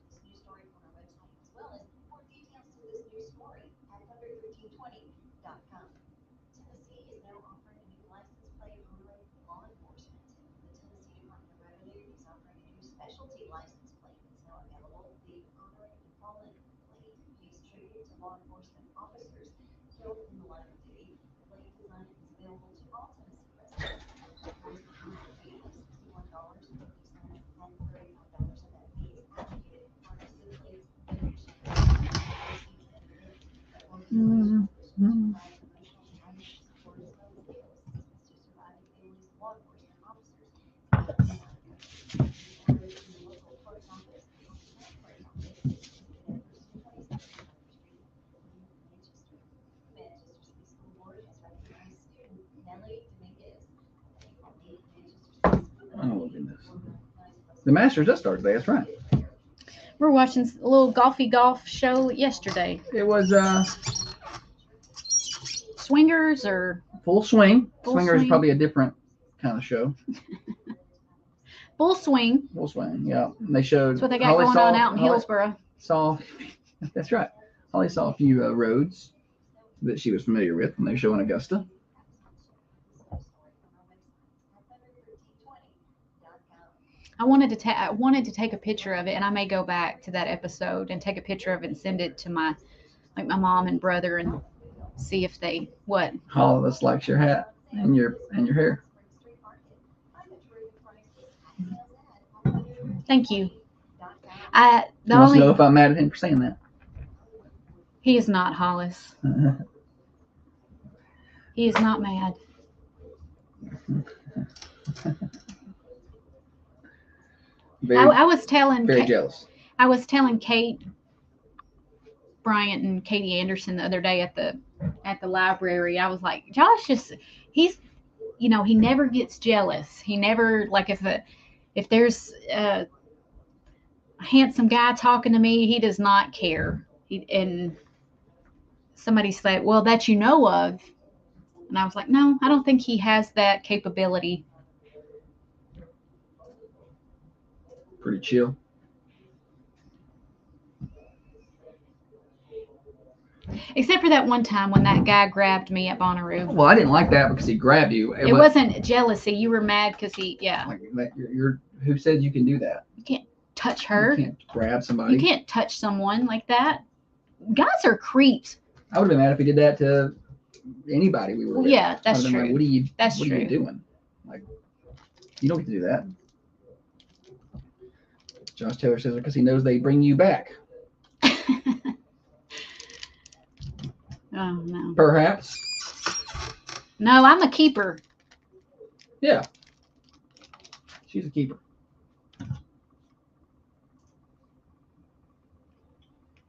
Oh, goodness. The Masters does start today. That's right. We're watching a little golfy golf show yesterday. It was Swingers or Full Swing. Full Swingers is Swing. probably a different kind of show. Full Swing. Full Swing, yeah. And they showed. That's what they got going on out in Hillsboro. That's right. Holly saw a few roads that she was familiar with when they show in Augusta. I wanted to take a picture of it, and I may go back to that episode and take a picture of it and send it to my mom and brother and see if they what. Hollis likes your hat and your hair. Thank you. He wants to know if I'm mad at him for saying that. He is not, Hollis. He is not mad. I was telling very jealous. I was telling Kate Bryant and Katie Anderson the other day at the library. I was like, Josh he's he never gets jealous. He never, like, if there's a handsome guy talking to me, he does not care. And somebody said, well, that you know of. And I was like, no, I don't think he has that capability. Pretty chill. Except for that one time when that guy grabbed me at Bonnaroo. Well, I didn't like that because he grabbed you. It wasn't jealousy. You were mad because he, yeah. Like, who said you can do that? You can't touch her. You can't grab somebody. You can't touch someone like that. Guys are creeps. I would have been mad if he did that to anybody we were with. Yeah, that's true. Like, what are you true. doing? Like, you don't get to do that. Josh Taylor says because he knows they bring you back. Oh, no. Perhaps. No, I'm a keeper. Yeah. She's a keeper.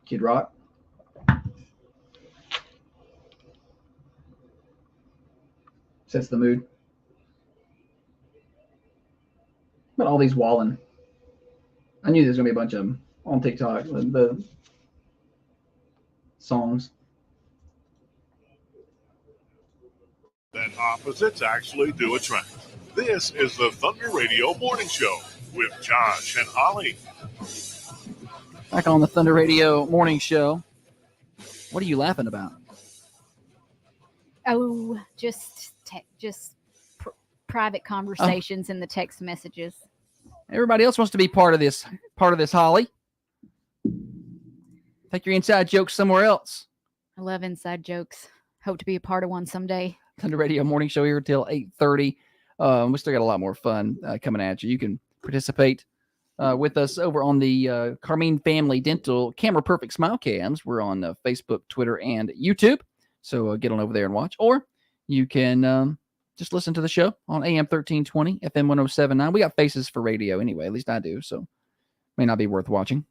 Kid Rock. Sets the mood. But all these Wallen. I knew there's going to be a bunch of them on TikTok. The songs. Then opposites actually do attract. This is the Thunder Radio Morning Show with Josh and Holly. Back on the Thunder Radio Morning Show. What are you laughing about? Oh, just private conversations in the text messages. Everybody else wants to be part of this, Holly. Take your inside jokes somewhere else. I love inside jokes. Hope to be a part of one someday. Thunder Radio Morning Show here till 8:30. We still got a lot more fun coming at you. You can participate with us over on the Carmine Family Dental Camera Perfect Smile Cams. We're on Facebook, Twitter, and YouTube. So get on over there and watch. Or you can just listen to the show on AM 1320, FM 107.9. We got faces for radio anyway. At least I do. So may not be worth watching.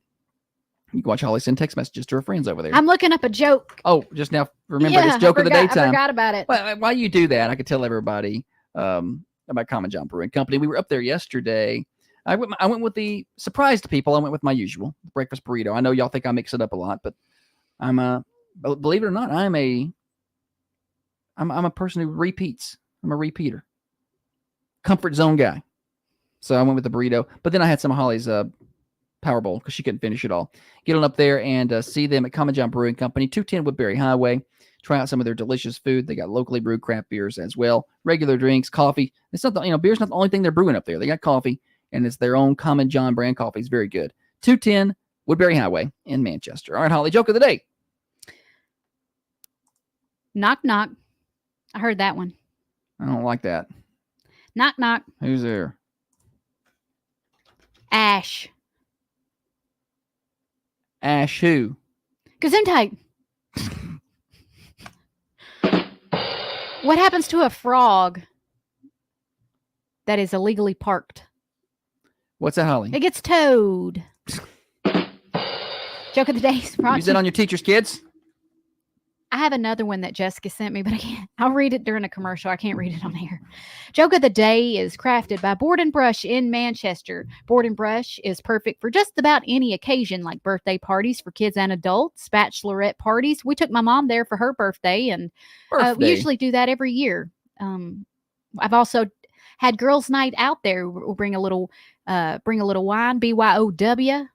You can watch Holly send text messages to her friends over there. I'm looking up a joke. Oh, just now remember this joke of the daytime. I forgot about it. Well, while you do that, I could tell everybody about Common John Brewing Company. We were up there yesterday. I went with the surprised people. I went with my usual breakfast burrito. I know y'all think I mix it up a lot, but believe it or not, I'm a person who repeats. I'm a repeater. Comfort zone guy. So I went with the burrito, but then I had some of Holly's Power Bowl because she couldn't finish it all. Get on up there and see them at Common John Brewing Company, 210 Woodbury Highway. Try out some of their delicious food. They got locally brewed craft beers as well, regular drinks, coffee. It's not beer's not the only thing they're brewing up there. They got coffee, and it's their own Common John brand coffee. It's very good. 210 Woodbury Highway in Manchester. All right, Holly, joke of the day. Knock, knock. I heard that one. I don't like that. Knock, knock. Who's there? Ash. Ash who? Gesundheit. What happens to a frog that is illegally parked? What's that, Holly? It gets towed. Joke of the day. Use it on your teachers, kids. I have another one that Jessica sent me, but I can't. I'll read it during a commercial. I can't read it on here. Joke of the day is crafted by Board and Brush in Manchester. Board and Brush is perfect for just about any occasion, like birthday parties for kids and adults, bachelorette parties. We took my mom there for her birthday, and we usually do that every year. I've also had girls' night out there. We'll bring a little wine, BYOW,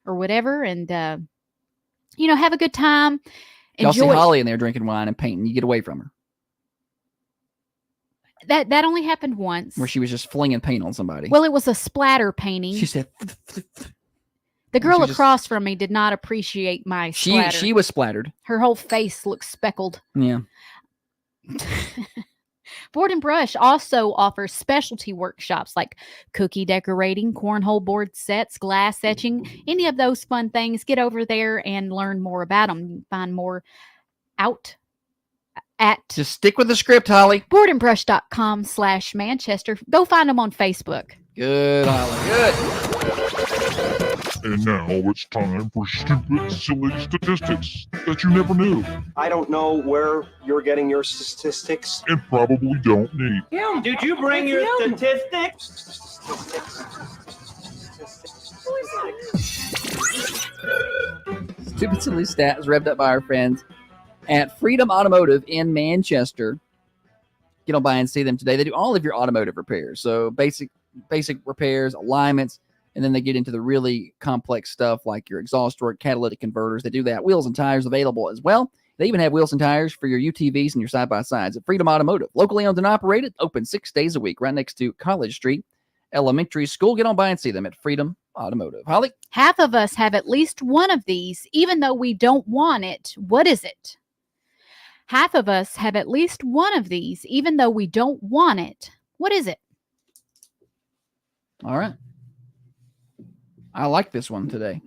or whatever, and have a good time. Y'all see Holly in there drinking wine and painting. You get away from her. That only happened once. where she was just flinging paint on somebody. Well, it was a splatter painting. She said, The girl she just- across from me did not appreciate my splatter. she was splattered. Her whole face looked speckled. Yeah. Board and Brush also offers specialty workshops like cookie decorating, cornhole board sets, glass etching, any of those fun things. Get over there and learn more about them. You can find more out at Just stick with the script, Holly. boardandbrush.com/Manchester. Go find them on Facebook. Good, Holly. Good. And now it's time for stupid, silly statistics that you never knew I don't know where you're getting your statistics. and probably don't need. Did you bring your statistics? Stupid Silly Stats revved up by our friends at Freedom Automotive in Manchester. Get on by and see them today. They do all of your automotive repairs. So basic repairs, alignments, and then they get into the really complex stuff like your exhaust work, catalytic converters. They do that. Wheels and tires available as well. They even have wheels and tires for your UTVs and your side-by-sides at Freedom Automotive. Locally owned and operated, open 6 days a week, right next to College Street Elementary School. Get on by and see them at Freedom Automotive. Holly? Half of us have at least one of these, even though we don't want it. What is it? Half of us have at least one of these, even though we don't want it. What is it? All right. I like this one today.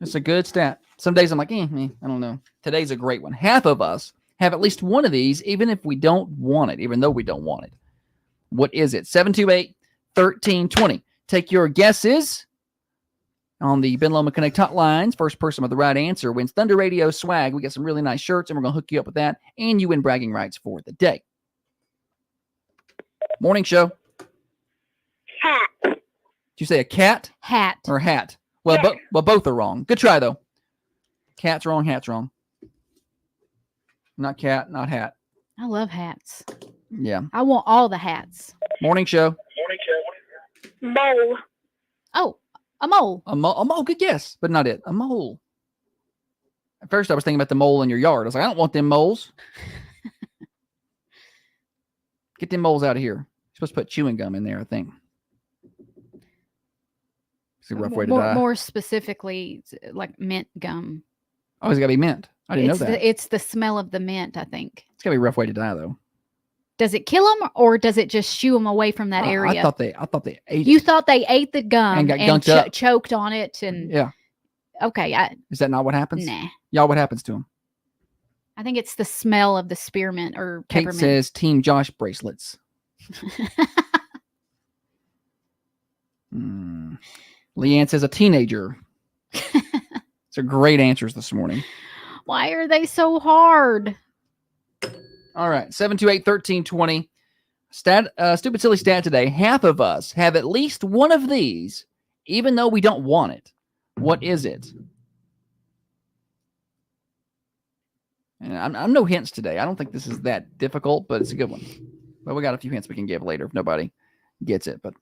It's a good stat. Some days I'm like, I don't know. Today's a great one. Half of us have at least one of these, even if we don't want it, even though we don't want it. What is it? 728-1320. Take your guesses on the Ben Loma Connect hotlines. First person with the right answer wins Thunder Radio swag. We got some really nice shirts, and we're going to hook you up with that, and you win bragging rights for the day. Morning show. Hat. Did you say a cat Hat. or hat? Well, Yeah. both are wrong. Good try, though. Cat's wrong, hat's wrong. Not cat, not hat. I love hats. Yeah. I want all the hats. Morning show. Mole. Oh, a mole. A mole, good guess, but not it. A mole. At first, I was thinking about the mole in your yard. I was like, I don't want them moles. Get them moles out of here. You're supposed to put chewing gum in there, I think. It's a rough way to die. More specifically, like mint gum. Oh, it's got to be mint. I didn't know that. It's the smell of the mint, I think. It's got to be a rough way to die, though. Does it kill them or does it just shoo them away from that area? I thought they ate You it. thought they ate the gum And got gunked up. choked on it, and Yeah. okay, Is that not what happens? nah. Y'all, what happens to them? I think it's the smell of the spearmint or Kate peppermint. says Team Josh bracelets. Leanne says a teenager. It's a great answers this morning. Why are they so hard? All right, 728-1320. Stupid silly stat today. Half of us have at least one of these, even though we don't want it. What is it? And I'm no hints today. I don't think this is that difficult, but it's a good one. But we got a few hints we can give later if nobody gets it. But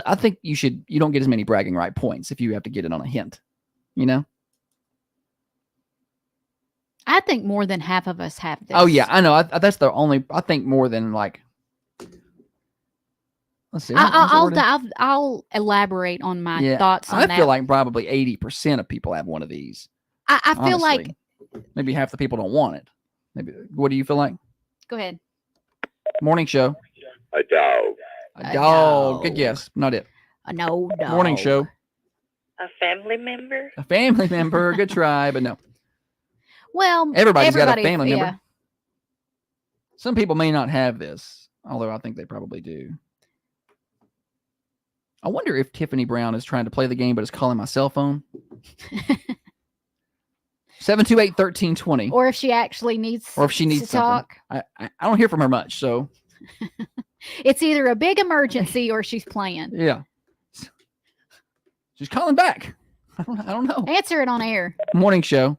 I think you don't get as many bragging right points if you have to get it on a hint. You know? I think more than half of us have this. Oh yeah, I know. That's the only. I think more than like. Let's see. I'll elaborate on my thoughts on that. I feel like probably 80% of people have one of these. I feel like honestly. Maybe half the people don't want it. Maybe. What do you feel like? Go ahead. Morning show. A dog. A dog. Good guess. Not it. No dog. Morning show. A family member. A family member. Good try, but no. Well, Everybody's got a family member. yeah. Some people may not have this, although I think they probably do. I wonder if Tiffany Brown is trying to play the game but is calling my cell phone. 728-1320. Or if she actually needs Or if she needs to talk. I don't hear from her much, so It's either a big emergency or she's playing. yeah. She's calling back. I don't know. Answer it on air. Morning show.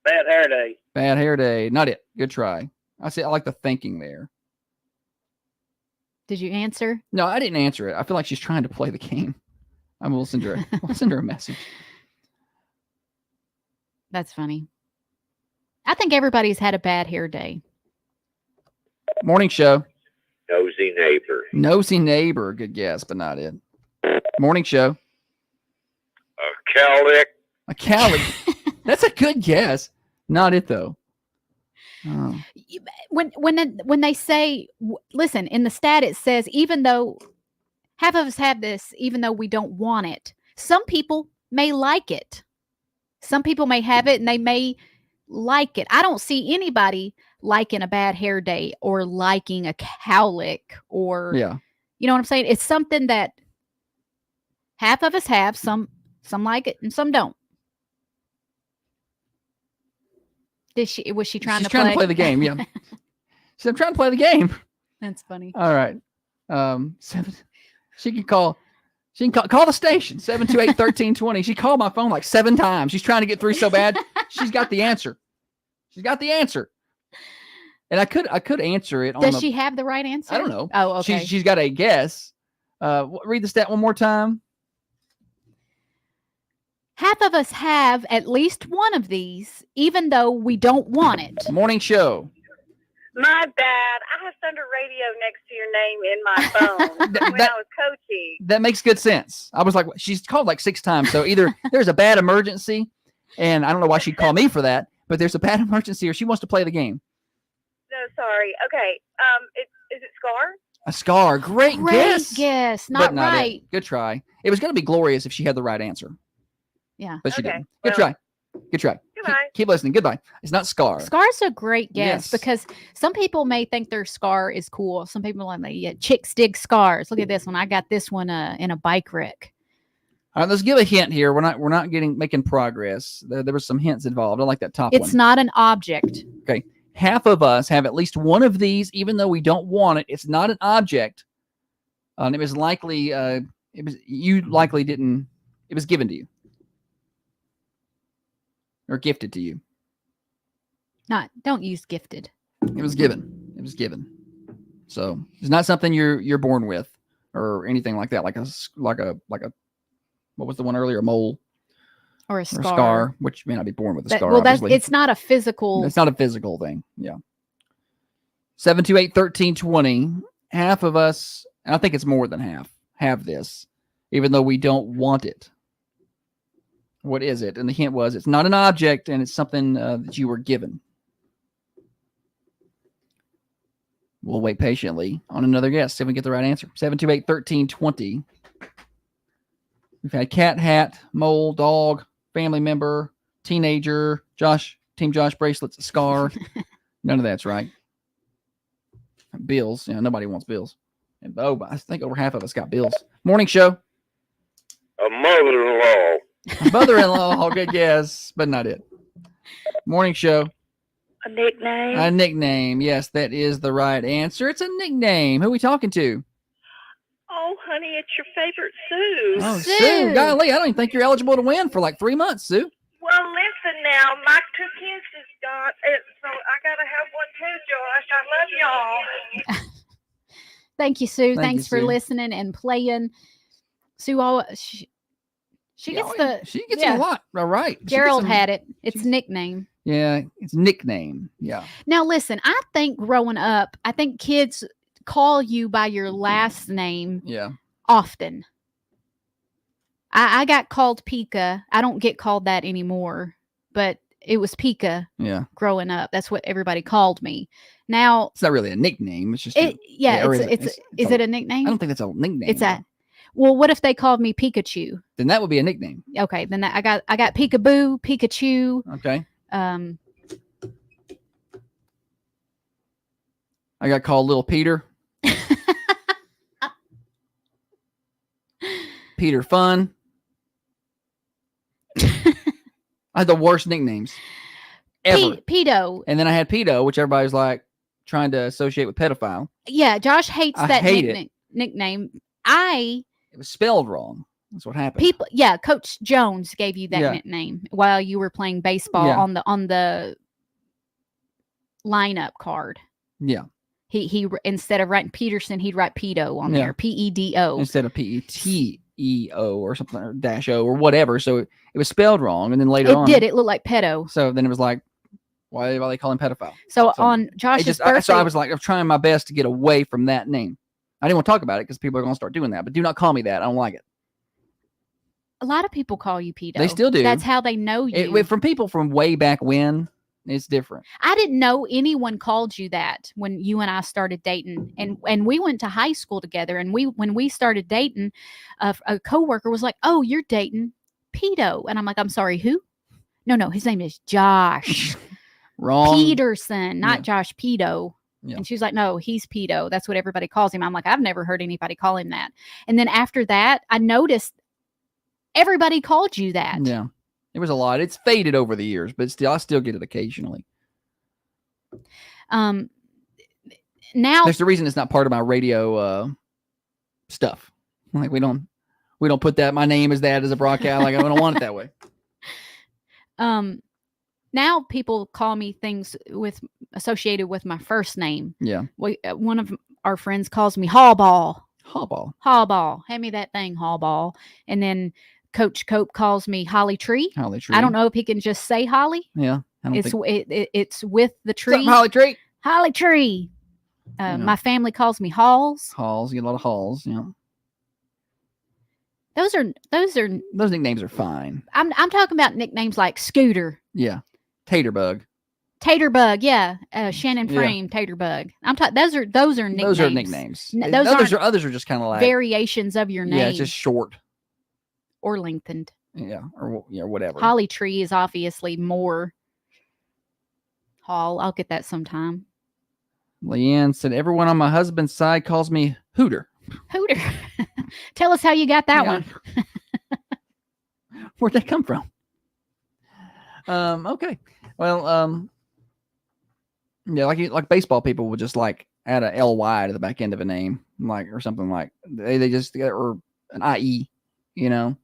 Bad hair day. Bad hair day. Not it. Good try. I like the thinking there. Did you answer? No, I didn't answer it. I feel like she's trying to play the game. We'll send her a message. That's funny. I think everybody's had a bad hair day. Morning show. Nosy neighbor. Nosy neighbor. Good guess, but not it. Morning show. A cowlick. A cowlick. That's a good guess. Not it though. Oh. When they say, listen, in the stat it says even though half of us have this, even though we don't want it, some people may like it. Some people may have it and they may like it. I don't see anybody liking a bad hair day or liking a cowlick or, Yeah. you know what I'm saying? It's something that half of us have. Some like it and some don't. Was she trying She's to trying to play the game, yeah. She's I'm trying to play the game. That's funny. All right. She can call the station 728-1320. She called my phone like 7 times. She's trying to get through so bad. She's got the answer. And I could answer it. Does she have the right answer? I don't know. Oh, okay. She's got a guess. Read the stat one more time. Half of us have at least one of these, even though we don't want it. Morning show. My bad. I have Thunder Radio next to your name in my phone when I was coaching. That makes good sense. I was like, she's called like 6 times. So either there's a bad emergency, and I don't know why she'd call me for that, but there's a bad emergency or she wants to play the game. No, sorry. Okay. Is it Scar? A scar. Great guess. Guess. But Not right. it. Good try. It was going to be glorious if she had the right answer. Yeah. But she Okay, didn't. Good try. Goodbye. Keep listening. Goodbye. It's not Scar. Scar's a great guess Yes. because some people may think their scar is cool. Some people are like, yeah, chicks dig scars. Look at this one. I got this one in a bike wreck. All right, let's give a hint here. We're not making progress. There were some hints involved. I like that top one. It's not an object. Okay. Half of us have at least one of these, even though we don't want it. It's not an object. And it was likely you likely didn't. It was given to you. Or gifted to you. Don't use gifted. It was given. So it's not something you're born with or anything like that. Like a what was the one earlier? A mole Or a or scar. a scar, which may not be born with a scar. Well, obviously. it's not a physical. It's not a physical thing. Yeah. 728-1320. Half of us, and I think it's more than half, have this, even though we don't want it. What is it? And the hint was it's not an object and it's something that you were given. We'll wait patiently on another guess. See if we can get the right answer. 728-1320. We've had cat, hat, mole, dog, family member, teenager, Team Josh bracelets, scar. None of that's right. Bills. Nobody wants bills. And I think over half of us got bills. Morning show. A mother-in-law. Mother-in-law, good guess, but not it. Morning show. A nickname? A nickname. Yes, that is the right answer. It's a nickname. Who are we talking to? Oh, honey, it's your favorite Sue. Oh, Sue. Sue. Golly, I don't even think you're eligible to win for like 3 months, Sue. Well, listen now. My 2 kids is gone, so I got to have one too, Josh. I love y'all. Thank you, Sue. Thank Thanks you, for Sue. listening and playing. Sue, she gets a lot. All right. She gets Gerald some- had it. It's nickname. Yeah, it's nickname. Yeah. Now, listen, I think growing up, kids call you by your last name Yeah. often. I got called Pika. I don't get called that anymore, but it was Pika Yeah. growing up. That's what everybody called me. Now, It's not really a nickname. It's just is it's it a nickname? I don't think that's a nickname. It's a. Well, what if they called me Pikachu? Then that would be a nickname. Okay, then I got Peekaboo, Pikachu. Okay. Um, I got called Little Peter. Peter Fun. I had the worst nicknames ever. Pedo. And then I had pedo, which everybody's like trying to associate with pedophile. Yeah, Josh hates I that hate it. nickname. It was spelled wrong. That's what happened. Coach Jones gave you that Yeah. nickname while you were playing baseball Yeah. on the lineup card. Yeah. He instead of writing Peterson, he'd write pedo on Yeah. there, PEDO. Instead of PETEO or something, or -O or whatever. So it was spelled wrong. And then later on. It looked like pedo. So then it was like, Why they call him pedophile? So on Josh's birthday, so I was like, I'm trying my best to get away from that name. I didn't want to talk about it because people are going to start doing that. But do not call me that. I don't like it. a lot of people call you pedo. They still do. That's how they know you. From people from way back when, it's different. I didn't know anyone called you that when you and I started dating, and we went to high school together. And when we started dating, a coworker was like, "Oh, you're dating pedo," and I'm like, "I'm sorry, who?" No, his name is Josh Wrong. Peterson, not Yeah. Josh Pedo. Yeah. And she's like, "No, he's pedo. That's what everybody calls him." I'm like, "I've never heard anybody call him that." And then after that, I noticed everybody called you that. Yeah. It was a lot. It's faded over the years, but still, I still get it occasionally. Now There's the reason it's not part of my radio stuff. Like we don't put that. My name is that as a broadcast. Like I don't want it that way. Now people call me things associated with my first name. Yeah. One of our friends calls me Hallball. Hallball. Hand me that thing, Hallball. And then Coach Cope calls me Holly Tree. Holly Tree. I don't know if he can just say Holly. Yeah. It's with the tree. Something Holly Tree. Holly Tree. Yeah. My family calls me Halls. Halls. You get a lot of Halls. Yeah. Those nicknames are fine. I'm talking about nicknames like Scooter. Yeah. Taterbug. Taterbug, yeah. Shannon Frame, Taterbug. Those are nicknames. Those are nicknames. Others are just kind of like variations of your name. Yeah, it's just short or lengthened. Yeah, or whatever. Holly Tree is obviously more. Hall, I'll get that sometime. Leanne said, "Everyone on my husband's side calls me Hooter." Hooter. Tell us how you got that one. Where'd that come from? Okay. Well, yeah, like baseball people would just like add a ly to the back end of a name, like or something like they just or an IE, you know.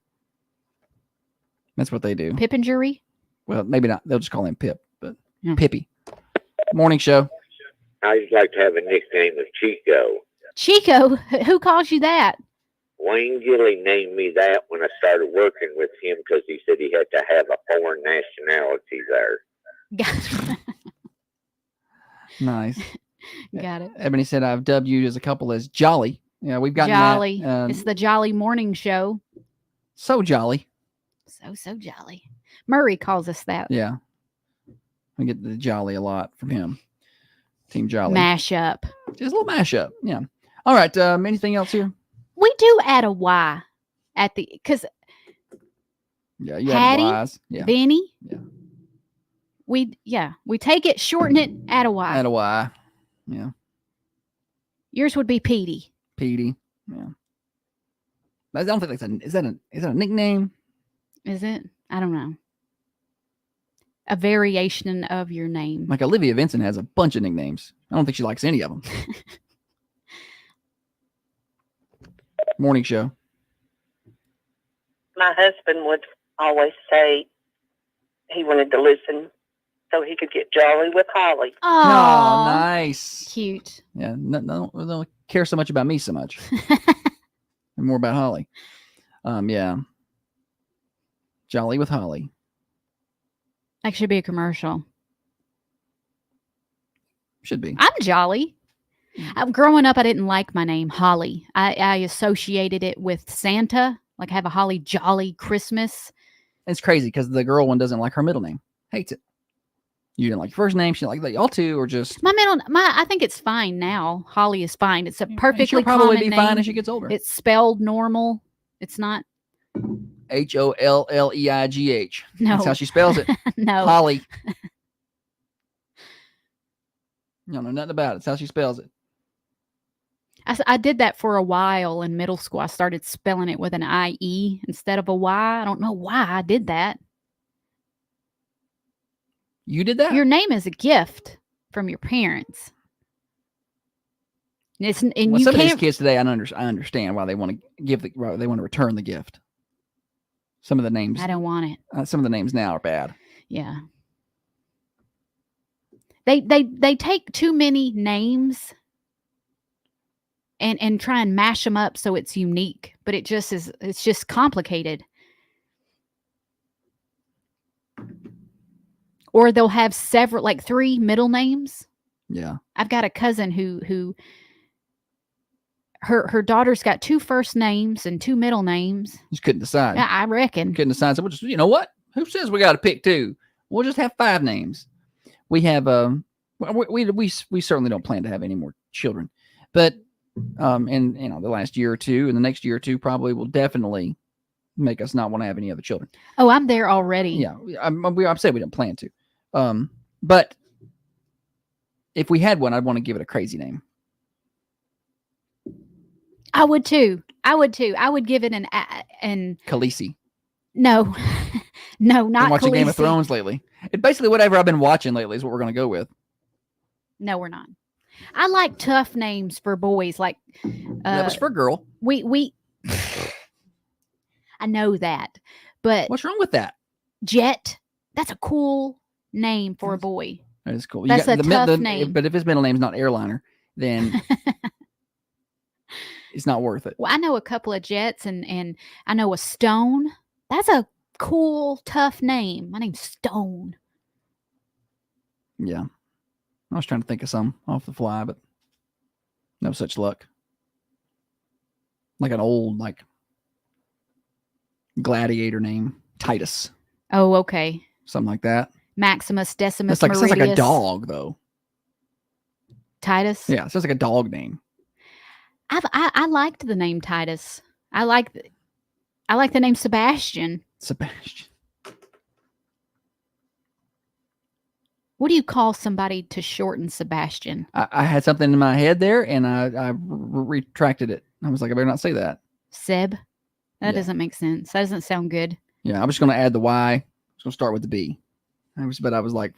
That's what they do. Pippenjury? Well, maybe not. They'll just call him Pip, but Pippy. Morning show. I'd like to have a nickname of Chico. Chico? Who calls you that? Wayne Gilly named me that when I started working with him because he said he had to have a foreign nationality there. Nice. Got it. Ebony said, "I've dubbed you as a couple as Jolly." Yeah, we've got Jolly. That. It's the Jolly Morning Show. So jolly. So jolly. Murray calls us that. Yeah. I get the jolly a lot from him. Team Jolly. Mashup. Just a little mashup. Yeah. All right. Anything else here? We do add a Y at the because yeah, you Hattie, have Y's. Yeah. Benny. Yeah. We take it, shorten it, add a Y. Add a Y. Yeah. Yours would be Petey. Petey. Yeah. I don't think is that a nickname? Is it? I don't know. A variation of your name. Like Olivia Vincent has a bunch of nicknames. I don't think she likes any of them. Morning show. My husband would always say he wanted to listen so he could get jolly with Holly. Oh, nice. Cute. Yeah, don't care so much about me so much. And more about Holly. Yeah. Jolly with Holly. That should be a commercial. Should be. I'm jolly. Growing up, I didn't like my name, Holly. I associated it with Santa. Like have a holly jolly Christmas. It's crazy because the girl one doesn't like her middle name. Hates it. You didn't like your first name. She didn't like that. Y'all two or just I think it's fine now. Holly is fine. It's a perfectly she'll probably common be name. fine as she gets older. It's spelled normal. It's not HOLLEIGH. No. That's how she spells it. No. Holly. You don't know nothing about it. That's how she spells it. I did that for a while in middle school. I started spelling it with an IE instead of a Y. I don't know why I did that. You did that? Your name is a gift from your parents. Some of these kids today, I understand why they want to they want to return the gift. Some of the names. I don't want it. Some of the names now are bad. Yeah. They take too many names and try and mash them up so it's unique, but it's just complicated. Or they'll have several, like 3 middle names. Yeah. I've got a cousin who her daughter's got 2 first names and 2 middle names. Just couldn't decide. Yeah, I reckon. Couldn't decide. So we'll just, you know what? Who says we got to pick 2? We'll just have 5 names. We have we certainly don't plan to have any more children, but and the last year or 2 and the next year or 2 probably will definitely make us not want to have any other children. Oh, I'm there already. Yeah, I'm saying we don't plan to. But if we had one, I'd want to give it a crazy name. I would too. I would give it an Khaleesi. No, no, not I'm watching Khaleesi. Game of Thrones lately. It basically whatever I've been watching lately is what we're going to go with. No, we're not. I like tough names for boys. Like that was for a girl. We. I know that, but what's wrong with that? Jet. That's a cool name for a boy. That is cool. That's a tough name. But if his middle name's not Airliner, then it's not worth it. Well, I know a couple of Jets, and I know a Stone. That's a cool, tough name. My name's Stone. Yeah. I was trying to think of some off the fly, but no such luck. Like an old, gladiator name. Titus. Oh, okay. Something like that. Maximus, Decimus, Sounds like a Meridius. dog, though. Titus? Yeah, it sounds like a dog name. I liked the name Titus. I like the name Sebastian. Sebastian. What do you call somebody to shorten Sebastian? I had something in my head there, and I retracted it. I was like, I better not say that. Seb? That doesn't make sense. That doesn't sound good. Yeah, I'm just going to add the Y. I'm just going to start with the B. I was like,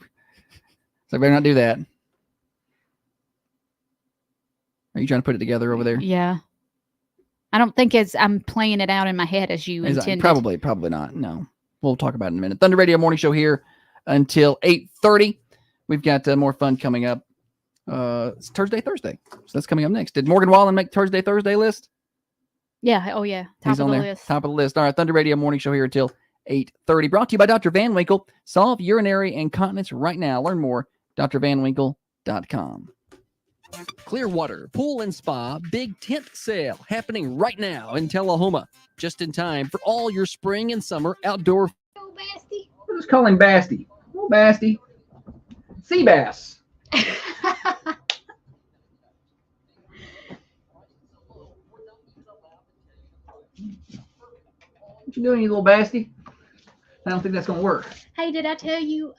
so I better not do that. Are you trying to put it together over there? Yeah. I don't think I'm playing it out in my head as you intended. Probably not. No. We'll talk about it in a minute. Thunder Radio Morning Show here until 8:30. We've got more fun coming up. It's Thursday. So that's coming up next. Did Morgan Wallen make Thursday list? Yeah. Oh, yeah. Top of the list. Top of the list. All right. Thunder Radio Morning Show here until 8:30. Brought to you by Dr. Van Winkle. Solve urinary incontinence right now. Learn more. drvanwinkle.com. Clearwater Pool and Spa Big Tent Sale happening right now in Tullahoma. Just in time for all your spring and summer outdoor. Oh, Basti. We'll just call him Basti. Oh, Basti. Sea bass. What you doing, you little Basti? I don't think that's going to work. Hey, did I tell you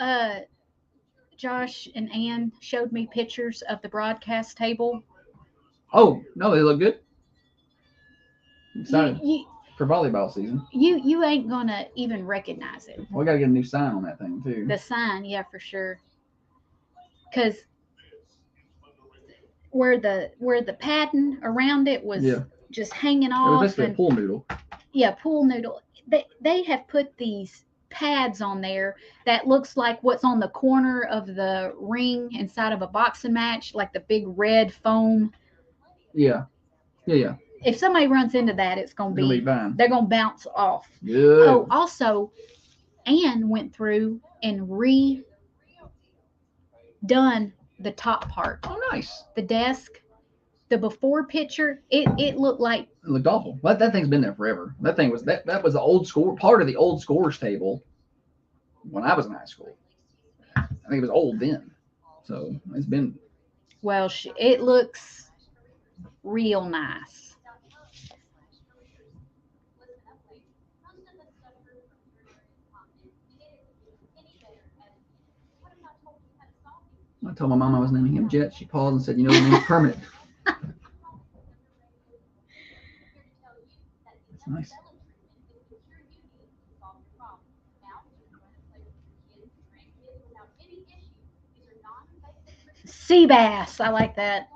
Josh and Ann showed me pictures of the broadcast table? Oh, no, they look good. I'm excited for volleyball season. You ain't going to even recognize it. Well, we got to get a new sign on that thing, too. The sign, yeah, for sure. Because where the padding around it was just hanging off. It was basically a pool noodle. Yeah, pool noodle. They have put these pads on there that looks like what's on the corner of the ring inside of a boxing match, like the big red foam. Yeah. If somebody runs into that, it's gonna be fine. They're gonna bounce off. Good. Oh, also, Ann went through and redone the top part. Oh, nice. The desk, the before picture, it looked like. It looked awful. That thing's been there forever. That thing was that was the old score, part of the old scores table when I was in high school. I think it was old then. So it's been. Well, it looks real nice. I told my mom I was naming him Jet. She paused and said, "You know, it means permanent." That's nice. Sea bass. I like that.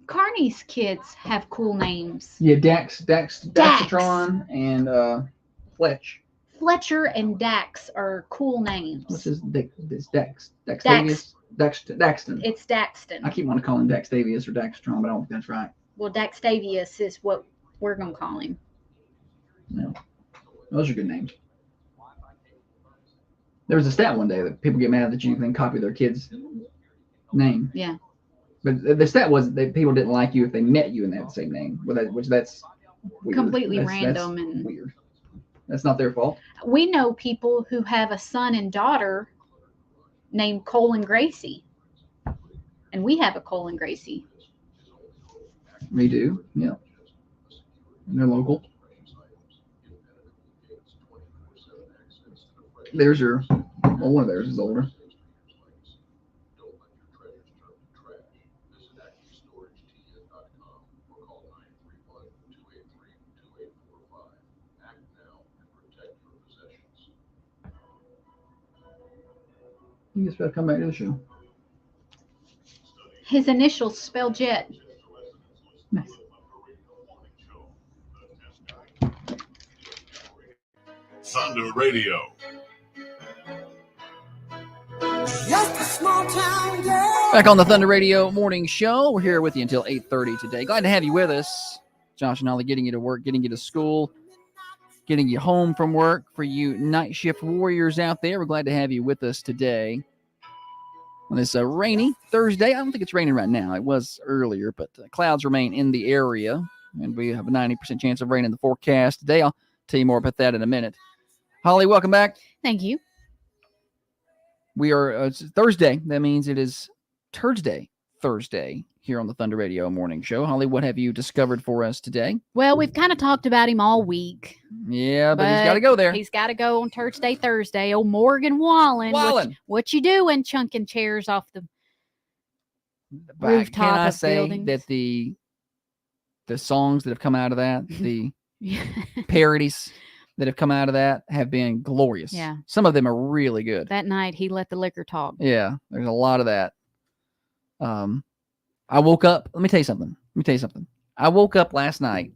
Carney's kids have cool names. Yeah, Daxatron, and Fletch. Fletcher and Dax are cool names. What's his Dax? Daxtavius? Daxton. It's Daxton. I keep wanting to call him Daxtavius or Daxatron, but I don't think that's right. Well, Daxtavius is what we're going to call him. No. Those are good names. There was a stat one day that people get mad that you can copy their kid's name. Yeah. But the stat was that people didn't like you if they met you and they had the same name, which that's weird. Completely That's random and weird. That's not their fault. We know people who have a son and daughter named Cole and Gracie. And we have a Cole and Gracie. We do, yeah. And they're local. There's your, well, one of theirs is older. You just better come back to the show. His initials spell Jet. Nice. Thunder Radio. Just a small town girl. Back on the Thunder Radio Morning Show. We're here with you until 8:30 today. Glad to have you with us. Josh and Ollie getting you to work, getting you to school, getting you home from work. For you night shift warriors out there, we're glad to have you with us today on this rainy Thursday. I don't think it's raining right now. It was earlier, but clouds remain in the area, and we have a 90% chance of rain in the forecast today. I'll tell you more about that in a minute. Holly, welcome back. Thank you. We are it's Thursday. That means it is Thursday here on the Thunder Radio Morning Show. Holly, what have you discovered for us today? Well, we've kind of talked about him all week. Yeah, but he's got to go there. He's got to go on Thursday. Old Morgan Wallen. What you doing chunking chairs off the rooftop Can I of say buildings? that the songs that have come out of that, the parodies that have come out of that have been glorious. Yeah. Some of them are really good. That night, he let the liquor talk. Yeah, there's a lot of that. I woke up. Let me tell you something. I woke up last night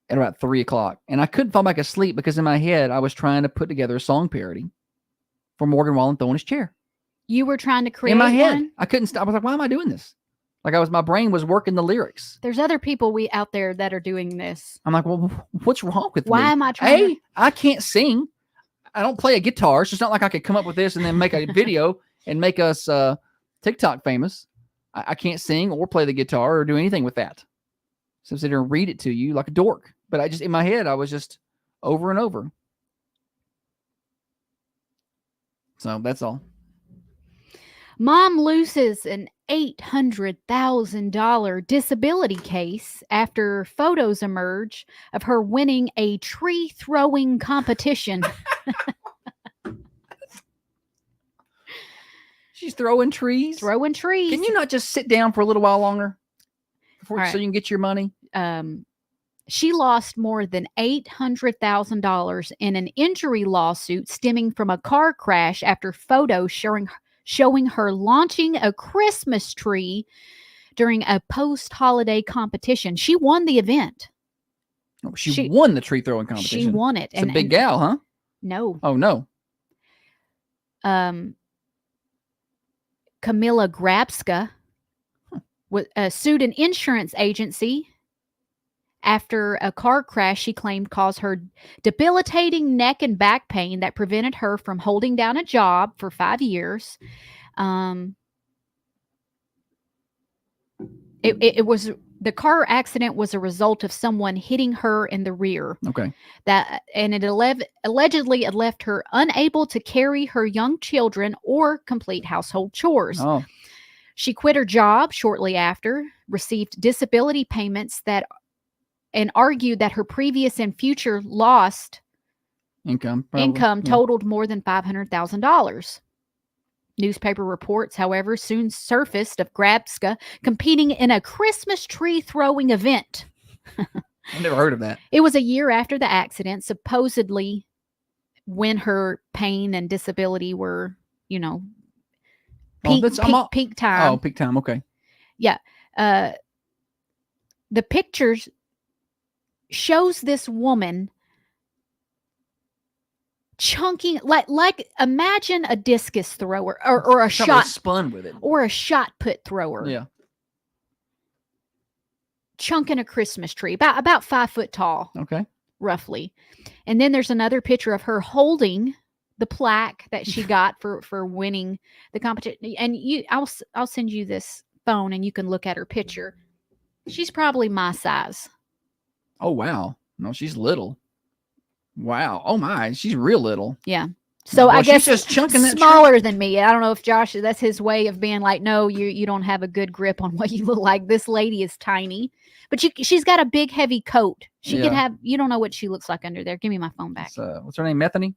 at about 3 o'clock, and I couldn't fall back asleep because in my head I was trying to put together a song parody for Morgan Wallen throwing his chair. You were trying to create in my head. one? I couldn't stop. I was like, why am I doing this? My brain was working the lyrics. There's other people out there that are doing this. I'm like, well, what's wrong with me? Why am I trying I can't sing. I don't play a guitar. It's just not like I could come up with this and then make a video and make us TikTok famous. I can't sing or play the guitar or do anything with that. So sit there and read it to you like a dork. But in my head, I was just over and over. So that's all. Mom loses an $800,000 disability case after photos emerge of her winning a tree throwing competition. She's throwing trees? Throwing trees. Can you not just sit down for a little while longer so right. you can get your money? She lost more than $800,000 in an injury lawsuit stemming from a car crash after photos showing her launching a Christmas tree during a post-holiday competition. She won the event. Oh, she won the tree throwing competition. She won it. It's a big gal, huh? No. Oh, no. Camilla Grabska sued an insurance agency after a car crash she claimed caused her debilitating neck and back pain that prevented her from holding down a job for 5 years. The car accident was a result of someone hitting her in the rear. Okay. It allegedly had left her unable to carry her young children or complete household chores. Oh. She quit her job shortly after, received disability payments and argued that her previous and future lost income totaled more than $500,000. Newspaper reports, however, soon surfaced of Grabska competing in a Christmas tree throwing event. I've never heard of that. It was a year after the accident, supposedly when her pain and disability were, peak time. Oh, peak time. Okay. Yeah. The pictures shows this woman chunking like imagine a discus thrower or a shot spun with it or a shot put thrower. Yeah. Chunking a Christmas tree about 5 foot tall. Okay. roughly. And then there's another picture of her holding the plaque that she got for winning the competition. And I'll send you this phone and you can look at her picture. She's probably my size. Oh, wow. No, she's little. Wow. Oh, my. She's real little. Yeah. So Well, I guess she's just chunking that smaller than me. I don't know if Josh, that's his way of being like, no, you don't have a good grip on what you look like. This lady is tiny, but she's got a big, heavy coat. She could have, you don't know what she looks like under there. Give me my phone back. What's her name? Methany?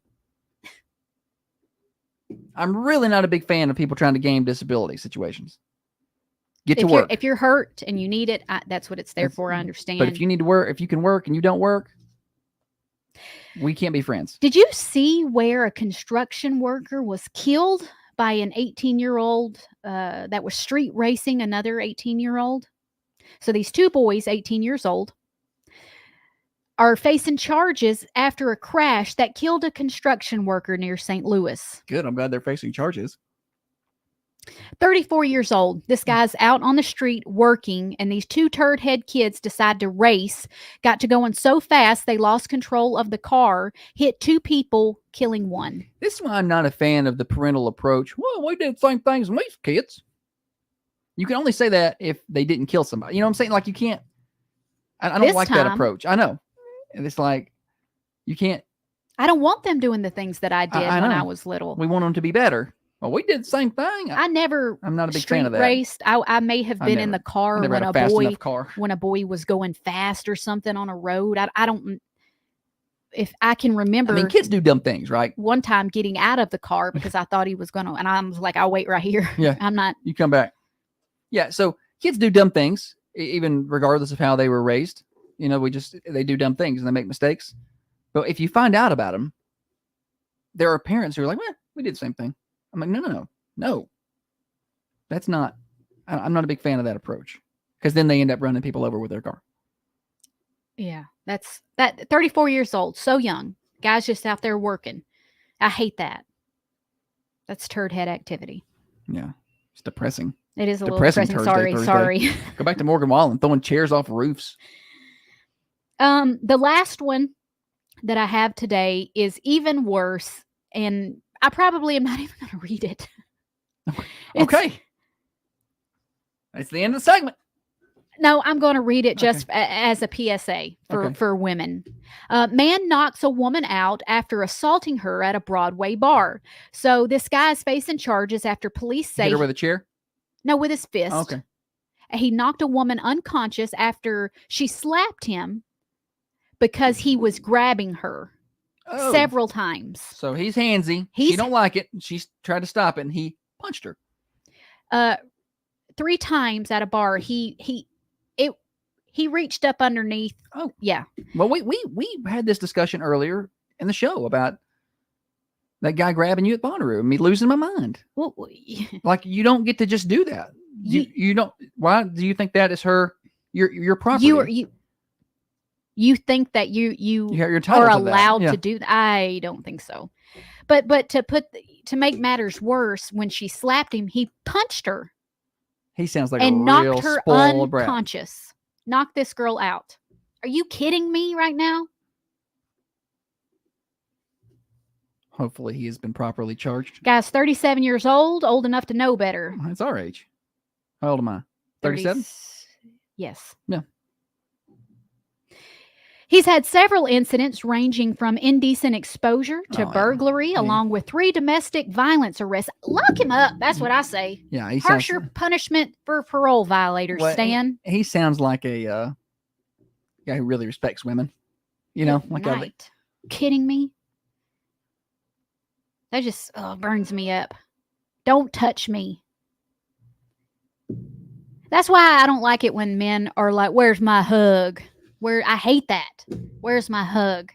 I'm really not a big fan of people trying to game disability situations. Get to work. If you're hurt and you need it, that's what it's there for. I understand. But if you need to work, if you can work and you don't work, we can't be friends. Did you see where a construction worker was killed by an 18-year-old that was street racing another 18-year-old? So these two boys, 18 years old, are facing charges after a crash that killed a construction worker near St. Louis. Good. I'm glad they're facing charges. 34 years old. This guy's out on the street working, and these two turd head kids decide to race, got to going so fast they lost control of the car, hit two people, killing one. This is why I'm not a fan of the parental approach. Well, we did the same things when we was kids. You can only say that if they didn't kill somebody. You know what I'm saying? Like, you can't. I don't like that approach. I know. And it's like, you can't. I don't want them doing the things that I did when I was little. We want them to be better. Well, we did the same thing. I'm not a big fan of that. Raced. I may have been in the car when a boy was going fast or something on a road. I don't. If I can remember, I mean, kids do dumb things, right? One time getting out of the car because I thought he was going to, and I was like, I'll wait right here. Yeah, I'm not. You come back. Yeah, so kids do dumb things, even regardless of how they were raised. You know, they do dumb things and they make mistakes. But if you find out about them, there are parents who are like, well, we did the same thing. I'm like, no. That's not, I'm not a big fan of that approach, because then they end up running people over with their car. Yeah, that's 34 years old. So young. Guy's just out there working. I hate that. That's turd head activity. Yeah. It's depressing. It is a little depressing. Sorry. Go back to Morgan Wallen throwing chairs off roofs. The last one that I have today is even worse, and I probably am not even going to read it. Okay. It's the end of the segment. No, I'm going to read it just as a PSA for women. Man knocks a woman out after assaulting her at a Broadway bar. So this guy is facing charges after police say... Hit her with a chair? No, with his fist. Okay. He knocked a woman unconscious after she slapped him because he was grabbing her several times. So he's handsy. She don't like it. She's tried to stop it, and he punched her. 3 times at a bar. He reached up underneath. Oh, yeah. Well, we had this discussion earlier in the show about that guy grabbing you at Bonnaroo, me losing my mind. Well, like, you don't get to just do that. You don't. Why do you think that is your property? You think that you are allowed to do that? I don't think so. But to make matters worse, when she slapped him, he punched her. He sounds like and a knocked real her spoiled brat. Unconscious. Knocked this girl out. Are you kidding me right now? Hopefully he has been properly charged. Guy's 37 years old enough to know better. That's our age. How old am I? 37? Yes. Yeah. He's had several incidents ranging from indecent exposure to burglary, along with 3 domestic violence arrests. Lock him up. That's what I say. Yeah. Harsher punishment for parole violators, Stan. He sounds like a guy who really respects women. You know? Like Kidding me? That just burns me up. Don't touch me. That's why I don't like it when men are like, where's my hug? I hate that. Where's my hug?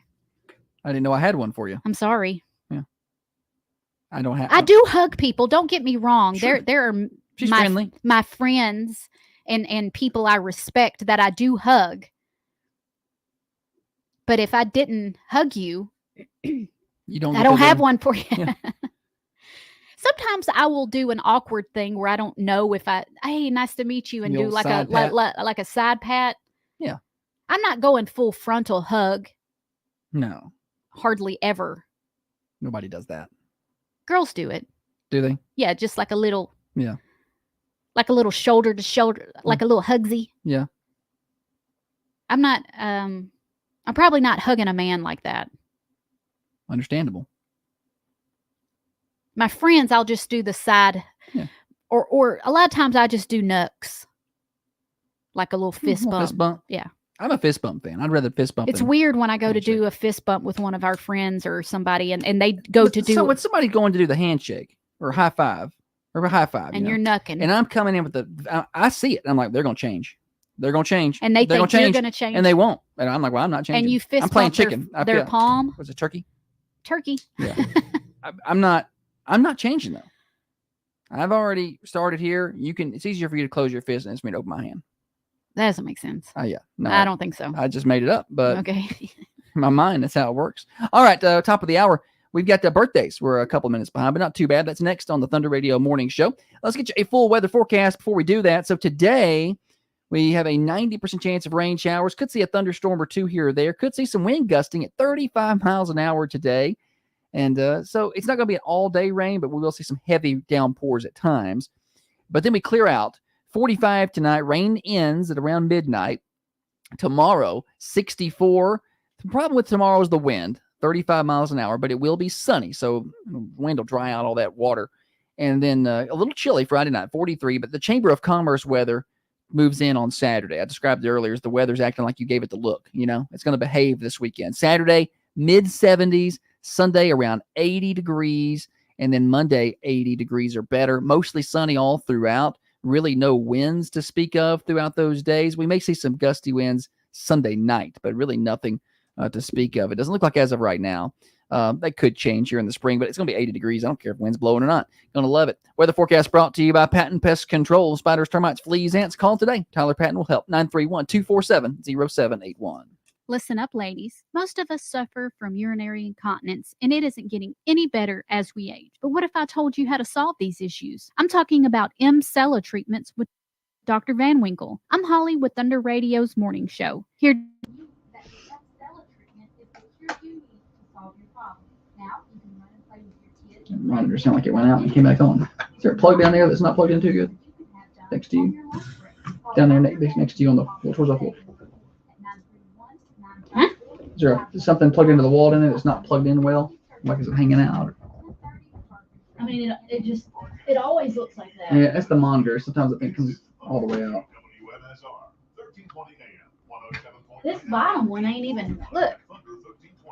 I didn't know I had one for you. I'm sorry. Yeah. I do hug people. Don't get me wrong. Sure. There are She's friendly. My friends and people I respect that I do hug. But if I didn't hug you, I don't have one for you. Yeah. Sometimes I will do an awkward thing where I don't know if hey, nice to meet you, and do like a side pat. Yeah. I'm not going full frontal hug. No, Hardly ever. nobody does that. Girls do it. Do they? Yeah, just like a little. Yeah. Like a little shoulder to shoulder, like a little hugsy. Yeah. I'm not. I'm probably not hugging a man like that. Understandable. My friends, I'll just do the side, or a lot of times I just do knucks, like a little fist bump. Fist bump. Yeah, I'm a fist bump fan. I'd rather fist bump. It's weird when I go to do a fist bump with one of our friends or somebody, and they go to do. So when somebody's going to do the handshake or high five or a high five, and you're knucking, and I'm coming in with I see it. I'm like, they're gonna change. They're gonna change, and they they're think you're gonna change, and they won't. And I'm like, well, I'm not changing. And you fist I'm playing bump chicken. their palm. Was it turkey? Turkey. Yeah. I'm not changing though. I've already started here. It's easier for you to close your fist than it's me to open my hand. That doesn't make sense. Yeah. No, I don't think so. I just made it up, but okay. In my mind, that's how it works. All right, top of the hour. We've got the birthdays. We're a couple minutes behind, but not too bad. That's next on the Thunder Radio Morning Show. Let's get you a full weather forecast before we do that. So today, we have a 90% chance of rain showers. Could see a thunderstorm or two here or there. Could see some wind gusting at 35 miles an hour today. And so it's not going to be an all-day rain, but we will see some heavy downpours at times. But then we clear out. 45 tonight. Rain ends at around midnight. Tomorrow, 64. The problem with tomorrow is the wind, 35 miles an hour, but it will be sunny. So the wind will dry out all that water. And then a little chilly Friday night, 43. But the Chamber of Commerce weather moves in on Saturday. I described it earlier as the weather's acting like you gave it the look. It's going to behave this weekend. Saturday, mid-70s. Sunday, around 80 degrees. And then Monday, 80 degrees or better. Mostly sunny all throughout. Really no winds to speak of throughout those days. We may see some gusty winds Sunday night, but really nothing to speak of. It doesn't look like as of right now. That could change here in the spring, but it's going to be 80 degrees. I don't care if wind's blowing or not. Going to love it. Weather forecast brought to you by Patton Pest Control. Spiders, termites, fleas, ants. Call today. Tyler Patton will help. 931-247-0781. Listen up, ladies. Most of us suffer from urinary incontinence, and it isn't getting any better as we age. But what if I told you how to solve these issues? I'm talking about M-Cella treatments with Dr. Van Winkle. I'm Holly with Thunder Radio's morning show. Here. That M-Cella treatment is the cure you need to solve your problem. Now you can run and play with your kids. Monitor sounded like it went out and came back on. Is there a plug down there that's not plugged in too good? Next to you. Down there next to you on the floor, towards the floor. Huh? Is there something plugged into the wall in there that's not plugged in well? Like is it hanging out? I mean, it always looks like that. Yeah, that's the monitor. Sometimes it comes all the way out. This bottom one ain't even, look. I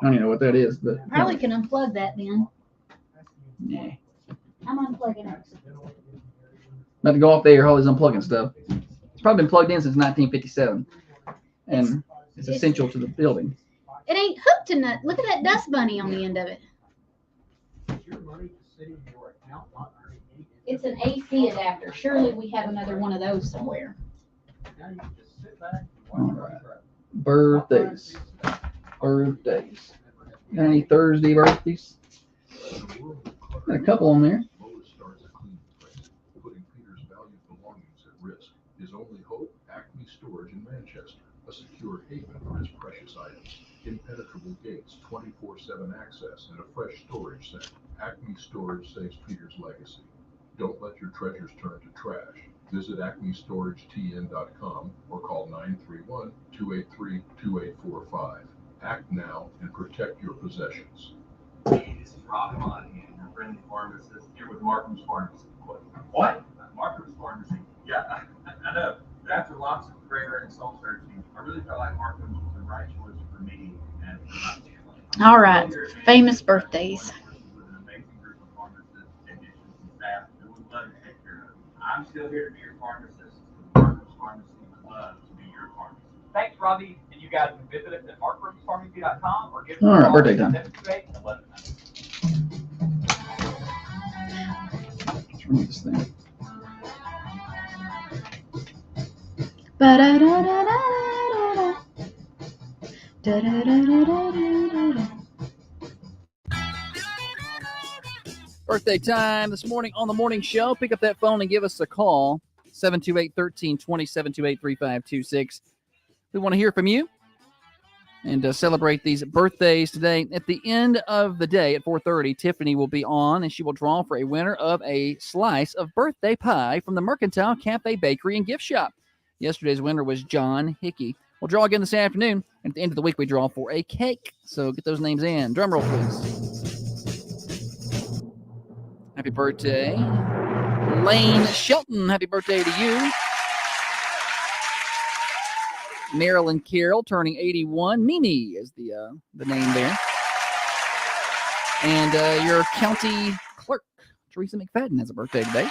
don't even know what that is, but Probably can unplug that then. yeah. I'm unplugging it. About to go off there, Holly's unplugging stuff. It's probably been plugged in since 1957. And it's essential to the building. It ain't hooked to nothing. Look at that dust bunny on the end of it. It's an AC adapter. Surely we have another one of those somewhere. All right. Birthdays. Got any Thursday birthdays? Got a couple on there. Putting Peter's valued belongings at risk. His only hope, Acme Storage in Manchester. A secure haven for his precious items. Impenetrable gates, 24/7 access, and a fresh storage center. Acme Storage saves Peter's legacy. Don't let your treasures turn to trash. Visit acmestoragetn.com or call 931-283-2845. Act now and protect your possessions. Hey, this is Rob Monahan, your friendly pharmacist here with Markham's Pharmacy. What? Markham's Pharmacy. Yeah, I know. But after lots of prayer and soul searching, I really felt like Markham's was the right choice for me and for my family. All right. Famous birthdays. With an amazing group of pharmacists, technicians, and staff who would love to take care of you. I'm still here to be your pharmacist. Markham's Pharmacy would love to be your pharmacist. Thanks, Robbie. And you guys can visit us at markhamspharmacy.com or give us All a right, call birthday at time. 728-1100. Let's remove this thing. Birthday time this morning on the morning show. Pick up that phone and give us a call. 728-1320, 728-3526. We want to hear from you. and celebrate these birthdays today. At the end of the day at 4:30, Tiffany will be on, and she will draw for a winner of a slice of birthday pie from the Mercantile Cafe Bakery and Gift Shop. Yesterday's winner was John Hickey. We'll draw again this afternoon. At the end of the week, we draw for a cake. So get those names in. Drum roll, please. Happy birthday, Lane Shelton. Happy birthday to you. Marilyn Carroll turning 81. Mimi is the name there. And your county clerk, Teresa McFadden, has a birthday today.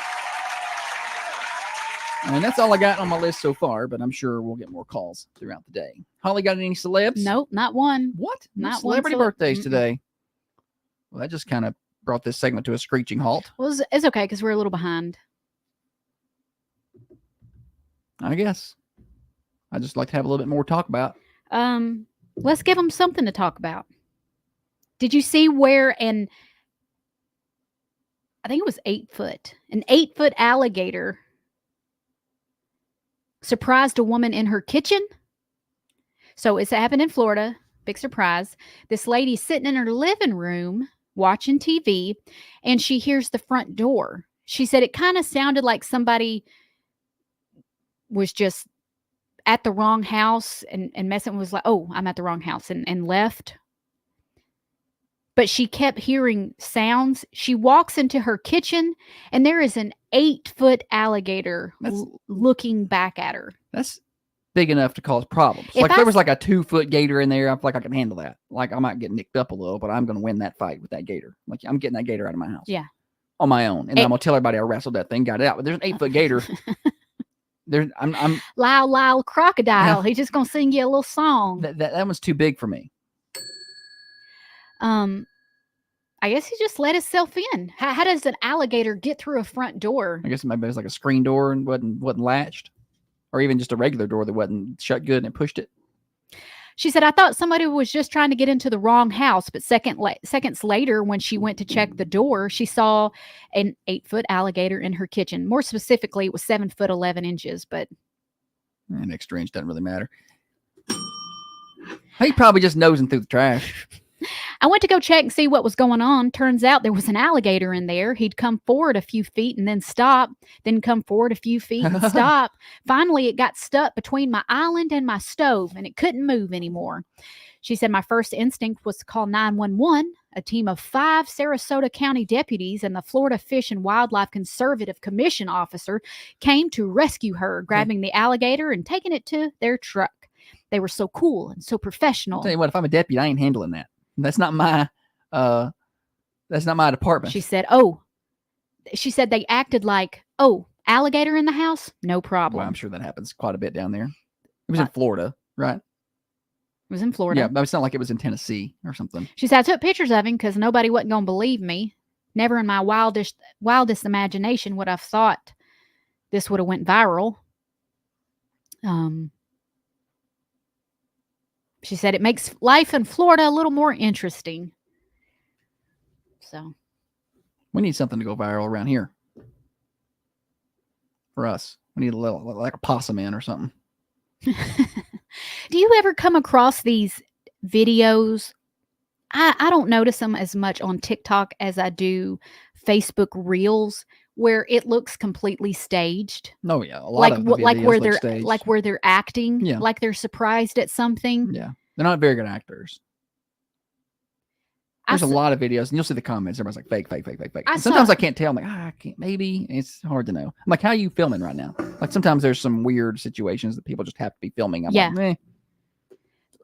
And that's all I got on my list so far, but I'm sure we'll get more calls throughout the day. Holly, got any celebs? Nope, not one. What? Not Celebrity one birthdays today. Well, that just kind of brought this segment to a screeching halt. Well, it's okay because we're a little behind. I guess. I just like to have a little bit more to talk about. Let's give them something to talk about. Did you see where I think it was 8 foot, an 8-foot alligator surprised a woman in her kitchen? So it's happened in Florida. Big surprise. This lady's sitting in her living room watching TV, and she hears the front door. She said it kind of sounded like somebody was just at the wrong house and messing, was like, oh, I'm at the wrong house, and left. But she kept hearing sounds. She walks into her kitchen, and there is an 8-foot alligator looking back at her. That's big enough to cause problems. If there was like a 2-foot gator in there, I feel like I can handle that. Like I might get nicked up a little, but I'm going to win that fight with that gator. Like I'm getting that gator out of my house. Yeah. On my own. And I'm going to tell everybody I wrestled that thing, got it out. But there's an 8-foot gator. I'm Lyle, Lyle, crocodile. He's just going to sing you a little song. That one's too big for me. I guess he just let himself in. How does an alligator get through a front door? I guess maybe it was like a screen door and wasn't latched, or even just a regular door that wasn't shut good and it pushed it. She said, I thought somebody was just trying to get into the wrong house, but seconds later, when she went to check the door, she saw an 8-foot alligator in her kitchen. More specifically, it was 7 foot 11 inches, but an extra inch doesn't really matter. He probably just nosing through the trash. I went to go check and see what was going on. Turns out there was an alligator in there. He'd come forward a few feet and then stop, then come forward a few feet and stop. Finally, it got stuck between my island and my stove, and it couldn't move anymore. She said, my first instinct was to call 911. A team of 5 Sarasota County deputies and the Florida Fish and Wildlife Conservative Commission officer came to rescue her, grabbing the alligator and taking it to their truck. They were so cool and so professional. I'll tell you what, if I'm a deputy, I ain't handling that. That's not my department. She said they acted like, alligator in the house? No problem. Well, I'm sure that happens quite a bit down there. It was in Florida, right? It was in Florida. Yeah, but it's not like it was in Tennessee or something. She said, I took pictures of him because nobody wasn't going to believe me. Never in my wildest imagination would I have thought this would have went viral. She said it makes life in Florida a little more interesting. So we need something to go viral around here. For us. We need a little, like a possum in or something. Do you ever come across these videos? I don't notice them as much on TikTok as I do Facebook Reels, where it looks completely staged. Oh yeah, a lot of videos like where they're acting, yeah, like they're surprised at something. Yeah, they're not very good acters. There's a lot of videos, and you'll see the comments. Everybody's like fake. Sometimes I can't tell. I'm like, I can't. Maybe it's hard to know. I'm like, how are you filming right now? Like sometimes there's some weird situations that people just have to be filming. I'm like, meh.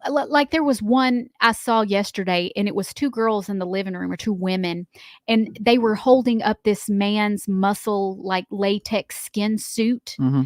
Like there was one I saw yesterday, and it was 2 girls in the living room, or 2 women, and they were holding up this man's muscle, like latex skin suit. Mm-hmm.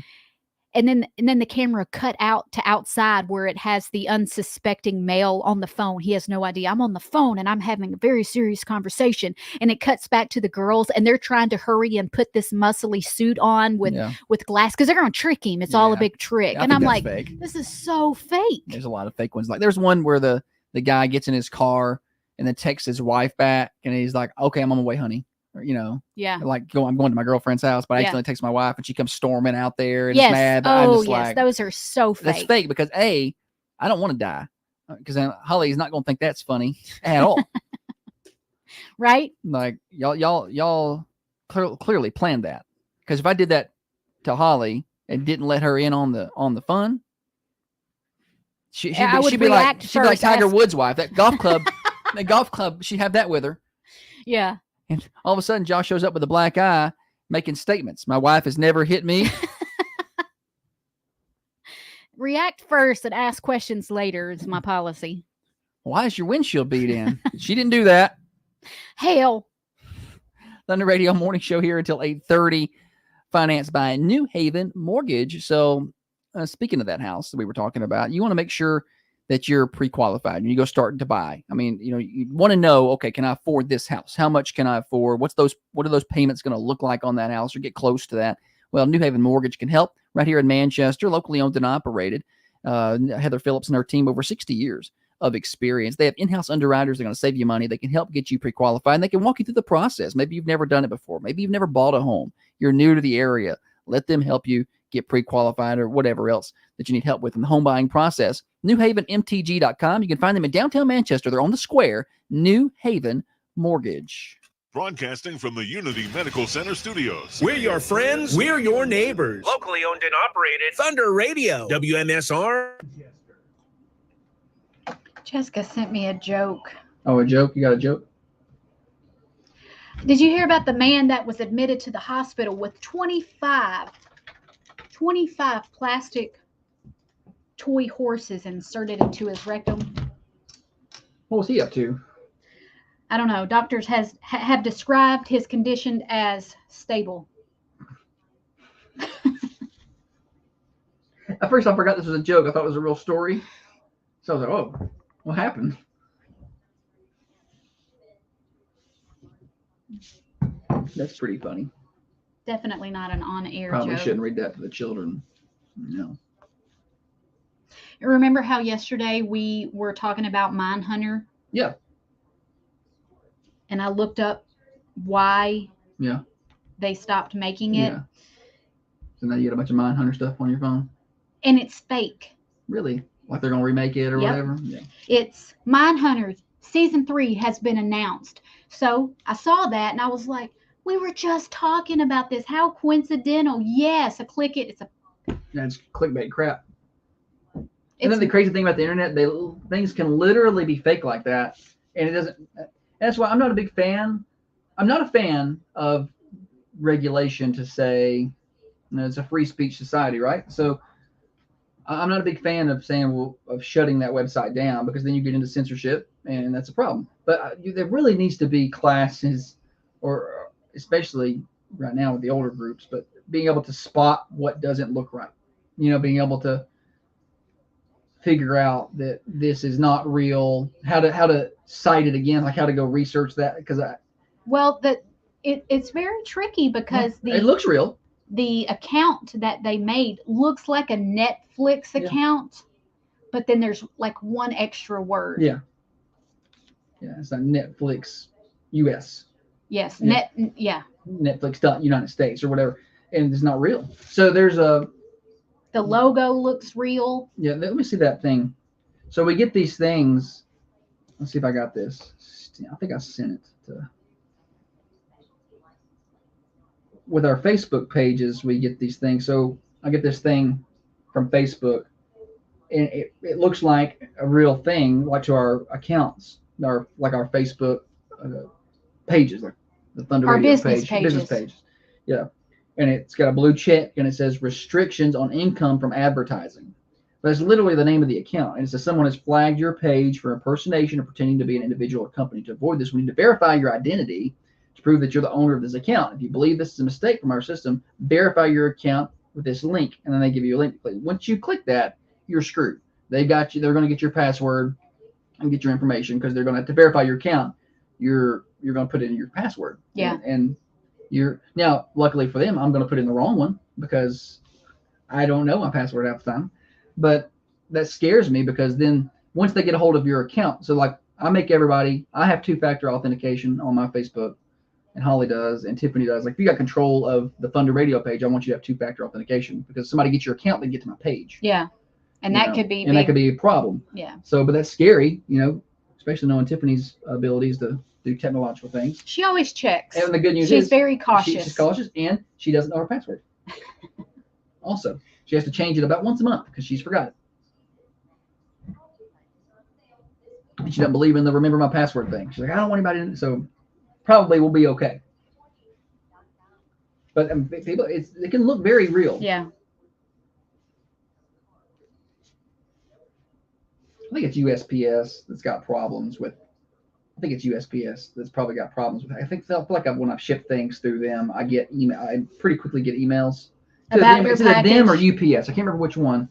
And then the camera cut out to outside where it has the unsuspecting male on the phone. He has no idea. I'm on the phone and I'm having a very serious conversation. And it cuts back to the girls, and they're trying to hurry and put this muscly suit on with glass because they're going to trick him. It's all a big trick. Yeah, and I'm like, fake. This is so fake. There's a lot of fake ones. Like there's one where the guy gets in his car and then texts his wife back, and he's like, okay, I'm on my way, honey. Or, like I'm going to my girlfriend's house, but I accidentally text my wife and she comes storming out there and is mad. But I'm just like, those are so fake. That's fake because I don't want to die. because then Holly is not going to think that's funny at all. Right? Like y'all clearly planned that. Because if I did that to Holly and didn't let her in on the fun, she'd be like Tiger Woods' wife. That golf club, she'd have that with her. Yeah. And all of a sudden, Josh shows up with a black eye, making statements. My wife has never hit me. React first and ask questions later is my policy. Why is your windshield beat in? She didn't do that. Hell. Thunder Radio Morning Show here until 8:30. Financed by New Haven Mortgage. So speaking of that house that we were talking about, you want to make sure that you're pre-qualified and you go starting to buy. I mean, you want to know, okay, can I afford this house? How much can I afford? What are those payments going to look like on that house or get close to that? Well, New Haven Mortgage can help right here in Manchester, locally owned and operated. Heather Phillips and her team, over 60 years of experience. They have in-house underwriters. They're going to save you money. They can help get you pre-qualified, and they can walk you through the process. Maybe you've never done it before. Maybe you've never bought a home. You're new to the area. Let them help you get pre-qualified or whatever else that you need help with in the home buying process. NewHavenMTG.com. You can find them in downtown Manchester. They're on the square. New Haven Mortgage. Broadcasting from the Unity Medical Center studios. We're your friends. We're your neighbors. Locally owned and operated. Thunder Radio. WMSR. Jessica sent me a joke. Oh, a joke? You got a joke? Did you hear about the man that was admitted to the hospital with 25 plastic toy horses inserted into his rectum? What was he up to? I don't know. Doctors have described his condition as stable. At first, I forgot this was a joke. I thought it was a real story. So I was like, oh, what happened? That's pretty funny. Definitely not an on-air Probably joke. shouldn't read that to the children. No. Remember how yesterday we were talking about Mindhunter? Yeah. And I looked up why they stopped making it. Yeah. So now you got a bunch of Mindhunter stuff on your phone? And it's fake. Really? Like they're going to remake it or whatever? Yeah. It's Mindhunter season 3 has been announced. So I saw that and I was like, we were just talking about this. How coincidental. Yes, I click it. It's clickbait crap. And then the crazy thing about the internet, things can literally be fake like that. And it doesn't. That's why I'm not a big fan. I'm not a fan of regulation to say, it's a free speech society, right? So I'm not a big fan of saying, of shutting that website down, because then you get into censorship and that's a problem. But there really needs to be classes, or especially right now with the older groups, but being able to spot what doesn't look right. Being able to figure out that this is not real, how to cite it again, like how to go research that, because it's very tricky because it looks real. The account that they made looks like a Netflix account, but then there's like one extra word. Yeah, it's not Netflix US. Yes, Netflix United States or whatever, and it's not real. So there's the logo looks real. Yeah, let me see that thing. So we get these things. Let's see if I got this. I think I sent it to. With our Facebook pages, we get these things. So I get this thing from Facebook, and it looks like a real thing, like to our accounts, our Facebook pages, like the Thunder Radio page, business pages. Yeah. And it's got a blue check, and it says restrictions on income from advertising. That's literally the name of the account. And it says someone has flagged your page for impersonation or pretending to be an individual or company. To avoid this, we need to verify your identity to prove that you're the owner of this account. If you believe this is a mistake from our system, verify your account with this link, and then they give you a link to click. Once you click that, you're screwed. They got you. They're going to get your password and get your information, because they're going to have to verify your account. You're going to put in your password. Yeah. And you're now, luckily for them, I'm going to put in the wrong one because I don't know my password half the time. But that scares me, because then once they get a hold of your account, so like I have 2-factor authentication on my Facebook, and Holly does, and Tiffany does. Like if you got control of the Thunder Radio page, I want you to have 2-factor authentication, because if somebody gets your account, they get to my page. Yeah. And you that know, could be and that could be a problem. Yeah. So, but that's scary, you know, especially knowing Tiffany's abilities to do technological things. She always checks. And the good news she's is very cautious. She's cautious, and she doesn't know her password. Also, she has to change it about once a month because she's forgot it. And she doesn't believe in the remember my password thing. She's like, I don't want anybody to. So probably we'll be okay. But people, it can look very real. Yeah. I think it's USPS that's got problems with. I think it's USPS that's probably got problems with. I feel like when I've shipped things through them, I get email. I pretty quickly get emails. About your package. Them or UPS. I can't remember which one.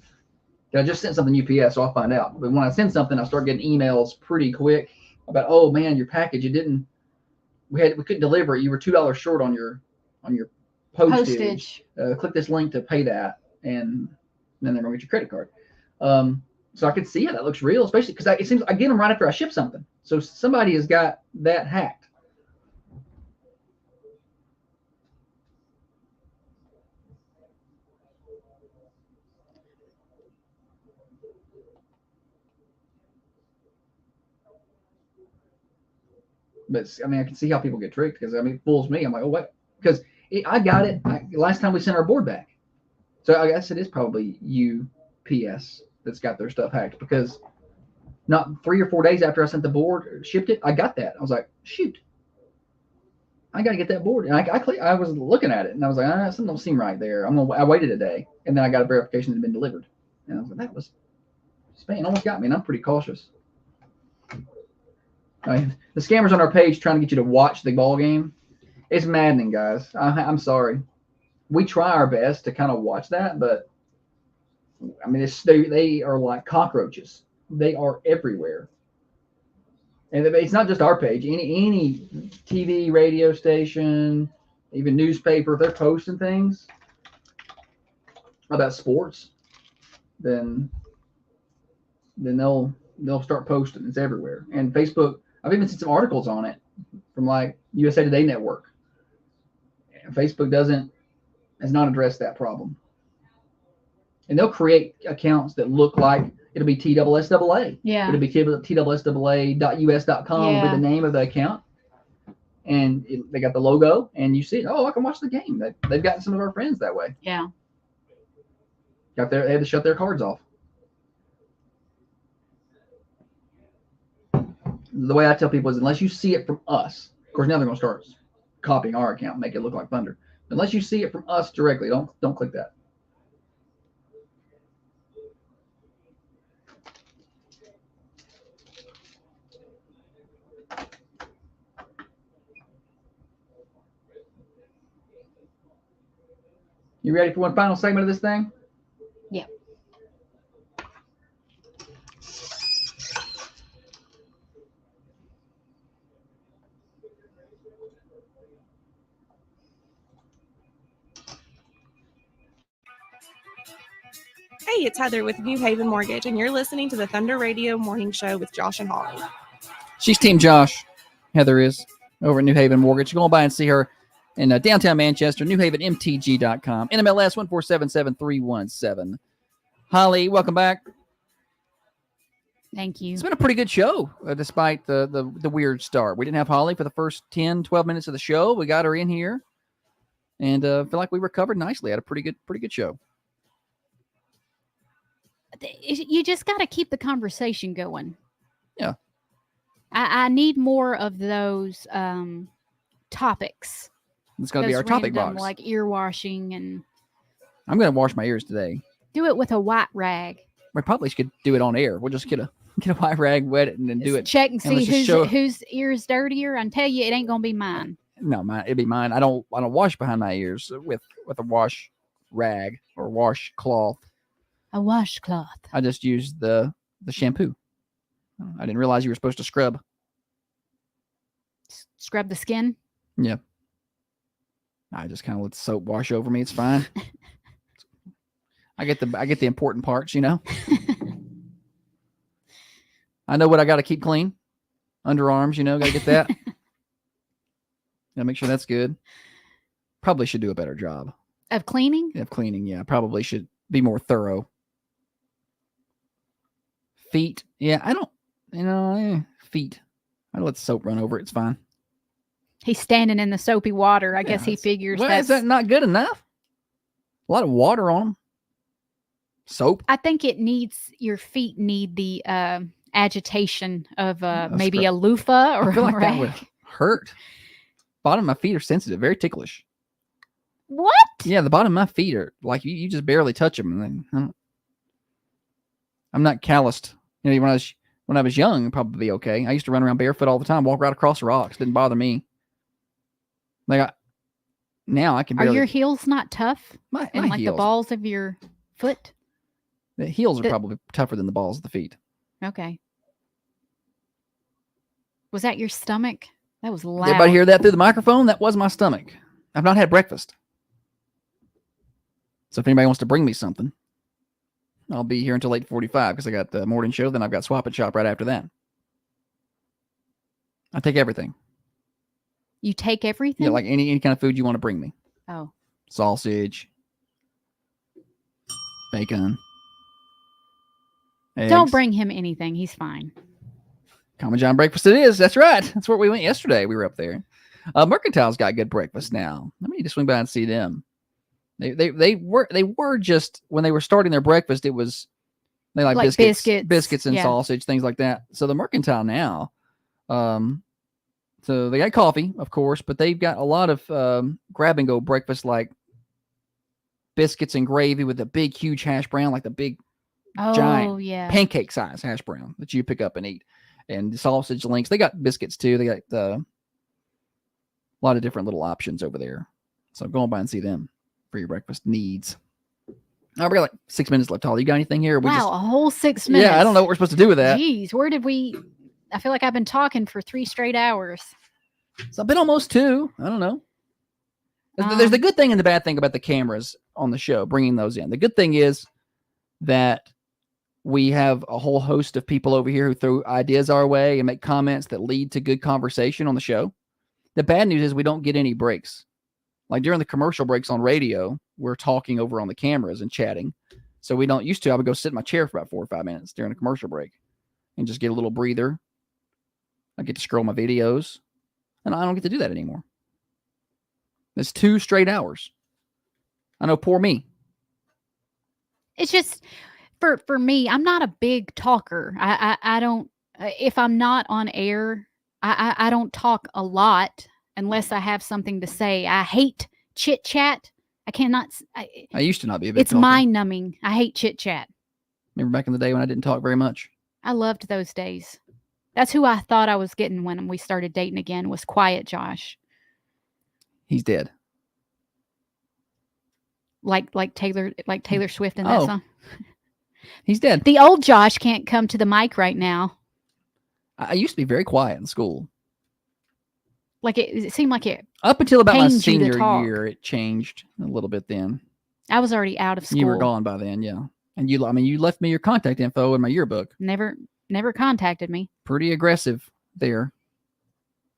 I just sent something UPS, so I'll find out. But when I send something, I start getting emails pretty quick about, oh man, your package, we couldn't deliver it. You were $2 short on your postage. Click this link to pay that, and then they're gonna get your credit card. So I could see how that looks real, especially because it seems I get them right after I ship something. So somebody has got that hacked. But I mean, I can see how people get tricked because I mean, it fools me. I'm like, oh, what? Because I got it last time we sent our board back. So I guess it is probably UPS that's got their stuff hacked because not 3 or 4 days after I sent the board, shipped it, I got that. I was like, shoot, I got to get that board. And I was looking at it and I was like, something don't seem right there. I waited a day and then I got a verification that it had been delivered. And I was like, that was Spain almost got me, and I'm pretty cautious. I mean, the scammers on our page trying to get you to watch the ball game. It's maddening, guys. I'm sorry. We try our best to kind of watch that, but I mean, they are like cockroaches. They are everywhere. And it's not just our page. Any TV, radio station, even newspaper, if they're posting things about sports, then they'll start posting. It's everywhere. And Facebook, I've even seen some articles on it from like USA Today Network. And Facebook has not addressed that problem. And they'll create accounts that look like it'll be TSSAA. Yeah. It'll be TSSAA.us.com will be the name of the account. And they got the logo, and you see it. Oh, I can watch the game. They've gotten some of our friends that way. Yeah. They had to shut their cards off. The way I tell people is unless you see it from us, of course now they're going to start copying our account and make it look like Thunder. Unless you see it from us directly, don't click that. You ready for one final segment of this thing? Yeah. Hey, it's Heather with New Haven Mortgage, and you're listening to the Thunder Radio Morning Show with Josh and Holly. She's Team Josh. Heather is over at New Haven Mortgage. Go on by and see her in downtown Manchester, newhavenmtg.com. NMLS 1477317. Holly, welcome back. Thank you. It's been a pretty good show, despite the weird start. We didn't have Holly for the first 10, 12 minutes of the show. We got her in here, and feel like we recovered nicely. Had a pretty good show. You just got to keep the conversation going. Yeah. I need more of those topics. It's going to be our topic box. Like ear washing, and I'm going to wash my ears today. Do it with a white rag. We probably should do it on air. We'll just get a white rag, wet it, and then do it. Check and see whose ear's dirtier. I tell you, it ain't going to be mine. No, it'd be mine. I don't wash behind my ears with a wash rag or washcloth. A washcloth. I just use the shampoo. I didn't realize you were supposed to scrub. Scrub the skin? Yeah. I just kind of let the soap wash over me. It's fine. I get the important parts, you know. I know what I got to keep clean. Underarms, you know, got to get that. Gotta make sure that's good. Probably should do a better job of cleaning. Yeah, probably should be more thorough. Feet. Yeah, I don't, feet. I let the soap run over it. It's fine. He's standing in the soapy water. I guess he figures Well, that's... is that not good enough? A lot of water on them. Soap. I think your feet need the agitation of maybe a loofah or I feel a like that rag. would hurt. Bottom of my feet are sensitive, very ticklish. What? Yeah, the bottom of my feet are like you just barely touch them, and then I'm not calloused. When I was young, it'd probably be okay. I used to run around barefoot all the time, walk right across the rocks. Didn't bother me. Now I can barely. Are your heels not tough? My and like heels. the balls of your foot? The heels are probably tougher than the balls of the feet. Okay. Was that your stomach? That was loud. Did everybody hear that through the microphone? That was my stomach. I've not had breakfast. So if anybody wants to bring me something, I'll be here until 8:45 because I got the morning show. Then I've got Swap and Shop right after that. I take everything. You take everything? Yeah, like any kind of food you want to bring me. Oh. Sausage. Bacon. Eggs. Don't bring him anything. He's fine. Common John breakfast it is. That's right. That's where we went yesterday. We were up there. Mercantile's got good breakfast now. I need to swing by and see them. They were just when they were starting their breakfast. It was they like biscuits and sausage, things like that. So the Mercantile now, so they got coffee, of course, but they've got a lot of grab and go breakfast like biscuits and gravy with a big, huge hash brown, like the big, giant pancake size hash brown that you pick up and eat, and the sausage links. They got biscuits too. They got a lot of different little options over there. So go on by and see them for your breakfast needs. Oh, we got like 6 minutes left. Holly, you got anything here? A whole 6 minutes. Yeah, I don't know what we're supposed to do with that. Jeez, where did we? I feel like I've been talking for 3 straight hours. It's been almost 2. I don't know. There's the good thing and the bad thing about the cameras on the show, bringing those in. The good thing is that we have a whole host of people over here who throw ideas our way and make comments that lead to good conversation on the show. The bad news is we don't get any breaks. Like during the commercial breaks on radio, we're talking over on the cameras and chatting. So we don't used to. I would go sit in my chair for about 4 or 5 minutes during a commercial break and just get a little breather. I get to scroll my videos, and I don't get to do that anymore. It's 2 straight hours. I know, poor me. It's just for me, I'm not a big talker. I don't, if I'm not on air, I don't talk a lot unless I have something to say. I hate chit chat. I cannot. I used to not be a big It's talker. mind numbing. I hate chit chat. Remember back in the day when I didn't talk very much? I loved those days. That's who I thought I was getting when we started dating again, was Quiet Josh. He's dead. Like Taylor Swift in that song. He's dead. The old Josh can't come to the mic right now. I used to be very quiet in school. Like it seemed like it. Up until about my pained you to senior talk. year, it changed a little bit then. I was already out of school. You were gone by then, yeah. And you left me your contact info in my yearbook. Never contacted me. Pretty aggressive there.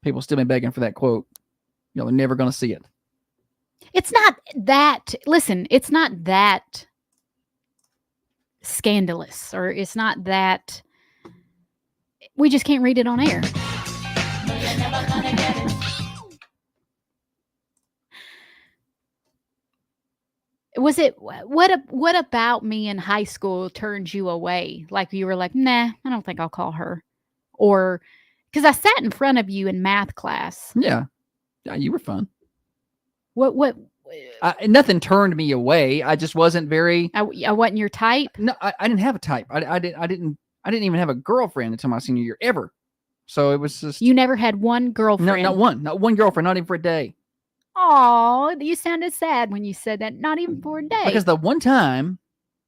People still been begging for that quote. Y'all are never going to see it. It's not that. Listen, it's not that scandalous, or it's not that. We just can't read it on air. Was it what about me in high school turned you away? Like you were like, nah, I don't think I'll call her. Or because I sat in front of you in math class. Yeah, you were fun. What? Nothing turned me away. I just wasn't very. I wasn't your type. No, I didn't have a type. I didn't even have a girlfriend until my senior year ever. So it was just. You never had one girlfriend. No, not one girlfriend, not even for a day. Oh, you sounded sad when you said that. Not even for a day. Because the one time,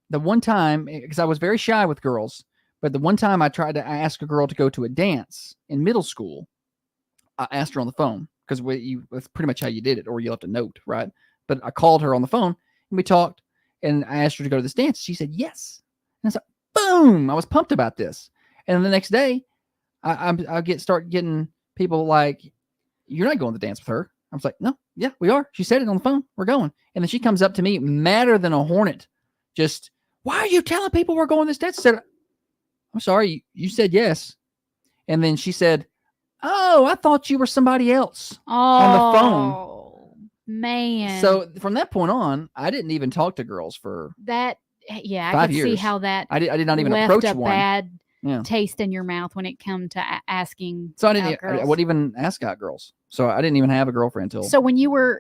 because I was very shy with girls, but the one time I ask a girl to go to a dance in middle school, I asked her on the phone because that's pretty much how you did it, or you left a note, right? But I called her on the phone and we talked, and I asked her to go to this dance. She said yes, and I said, boom! I was pumped about this, and then the next day, I start getting people like, "You're not going to the dance with her." I was like, no, yeah, we are. She said it on the phone. We're going. And then she comes up to me, madder than a hornet. Just, why are you telling people we're going to this dance? I said, I'm sorry, you said yes. And then she said, oh, I thought you were somebody else on the phone. Oh, man. So from that point on, I didn't even talk to girls for I 5 could see years. how that I did not even left approach a one. bad Yeah. taste in your mouth when it come to asking So I out girls. wouldn't even ask out girls. So I didn't even have a girlfriend until. So when you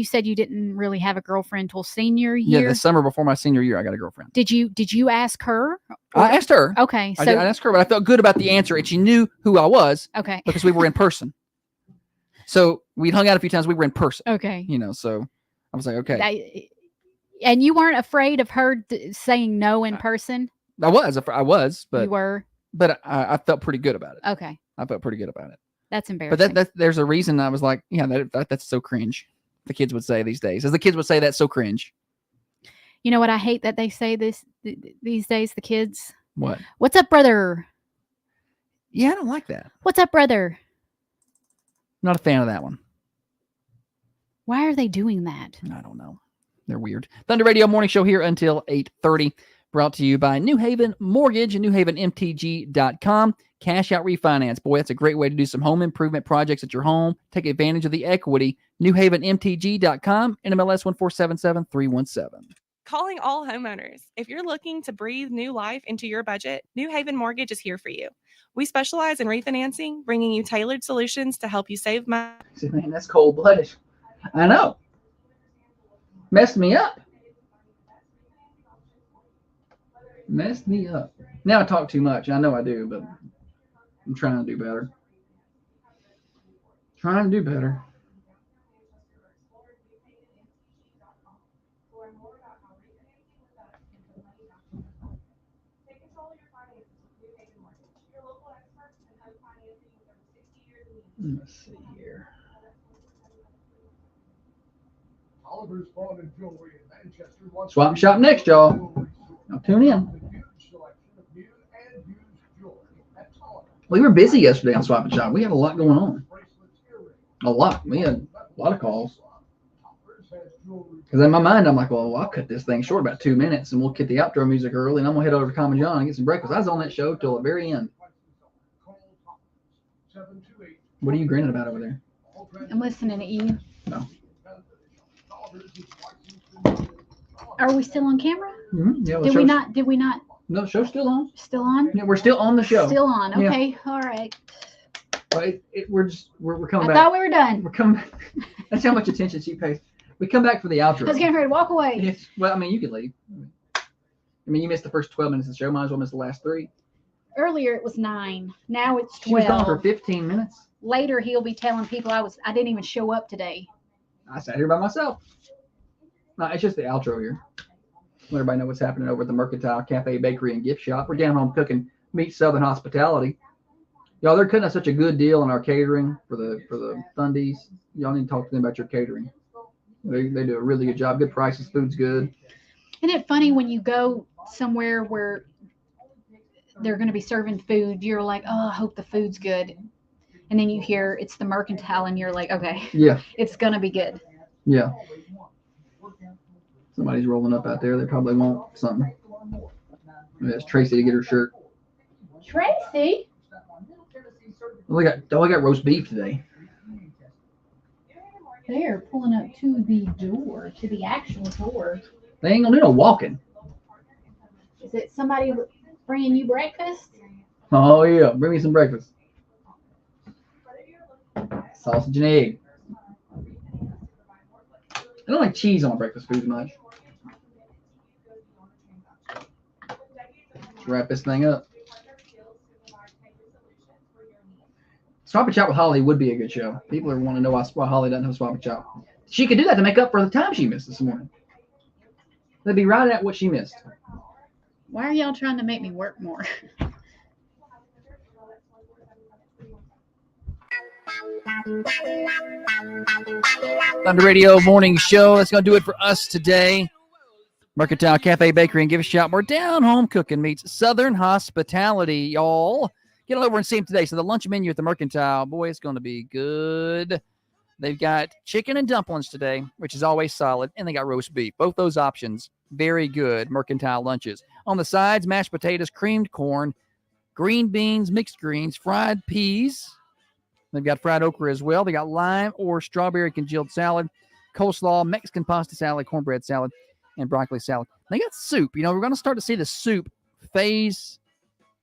said you didn't really have a girlfriend until senior year. Yeah, the summer before my senior year, I got a girlfriend. Did you ask her? I asked her. Okay, so I asked her, but I felt good about the answer, and she knew who I was. Okay. Because we were in person. So we'd hung out a few times. We were in person. Okay. So I was like, okay. And you weren't afraid of her saying no in person? I was, but you were. But I felt pretty good about it. Okay. I felt pretty good about it. That's embarrassing. But there's a reason I was like, yeah, that's so cringe. The kids would say these days, as the kids would say, that's so cringe. You know what I hate that they say these days, the kids? What? What's up, brother? Yeah, I don't like that. What's up, brother? Not a fan of that one. Why are they doing that? I don't know. They're weird. Thunder Radio Morning Show here until 8:30. Brought to you by New Haven Mortgage and NewHavenMTG.com. Cash out refinance. Boy, that's a great way to do some home improvement projects at your home. Take advantage of the equity. NewHavenMTG.com. NMLS 1477317. Calling all homeowners. If you're looking to breathe new life into your budget, New Haven Mortgage is here for you. We specialize in refinancing, bringing you tailored solutions to help you save money. Man, that's cold-blooded. I know. Messed me up. Messed me up. Now I talk too much. I know I do, but I'm trying to do better. Trying to do better. Let's see here. Oliver's Pawn and Jewelry in Manchester. Swap and shop next, y'all. Now tune in. We were busy yesterday on Swap and Shop. We had a lot going on. A lot. We had a lot of calls. Because in my mind, I'm like, well, I'll cut this thing short about 2 minutes, and we'll get the outro music early, and I'm going to head over to Common John and get some breakfast. I was on that show till the very end. What are you grinning about over there? I'm listening to you. No. Are we still on camera? Mm-hmm. Yeah, Did we not? No, the show's still on. Still on? Yeah, we're still on the show. Still on. Okay. Yeah. All right. Well, we're coming back. I thought we were done. We're coming back. That's how much attention she pays. We come back for the outro. I was getting ready to walk away. Yes. Well, I mean, you can leave. I mean, you missed the first 12 minutes of the show. Might as well miss the last 3. Earlier it was 9. Now it's 12. She was gone for 15 minutes. Later he'll be telling people I didn't even show up today. I sat here by myself. No, it's just the outro here. Let everybody know what's happening over at the Mercantile Cafe, Bakery, and Gift Shop. We're down home cooking meat Southern hospitality. Y'all, they're cutting us such a good deal on our catering for the Thundies. Y'all need to talk to them about your catering. They do a really good job. Good prices, food's good. Isn't it funny when you go somewhere where they're going to be serving food, you're like, oh, I hope the food's good. And then you hear it's the Mercantile and you're like, okay, yeah, it's going to be good. Yeah. Somebody's rolling up out there. They probably want something. Maybe that's Tracy to get her shirt. Tracy? We got roast beef today. They're pulling up to the actual door. They ain't gonna do no walking. Is it somebody bringing you breakfast? Oh yeah, bring me some breakfast. Sausage and egg. I don't like cheese on my breakfast food much. Let's wrap this thing up. Swap and Shop with Holly would be a good show. People are wanting to know why Holly doesn't have Swap and Shop. She could do that to make up for the time she missed this morning. They'd be right at what she missed. Why are y'all trying to make me work more? Thunder Radio Morning Show. That's going to do it for us today. Mercantile Cafe, Bakery, and Gift Shop. We're down home cooking meets Southern hospitality, y'all. Get on over and see them today. So the lunch menu at the Mercantile, boy, it's going to be good. They've got chicken and dumplings today, which is always solid, and they got roast beef. Both those options, very good Mercantile lunches. On the sides, mashed potatoes, creamed corn, green beans, mixed greens, fried peas. They've got fried okra as well. They got lime or strawberry congealed salad, coleslaw, Mexican pasta salad, cornbread salad, and broccoli salad. They got soup. We're going to start to see the soup phase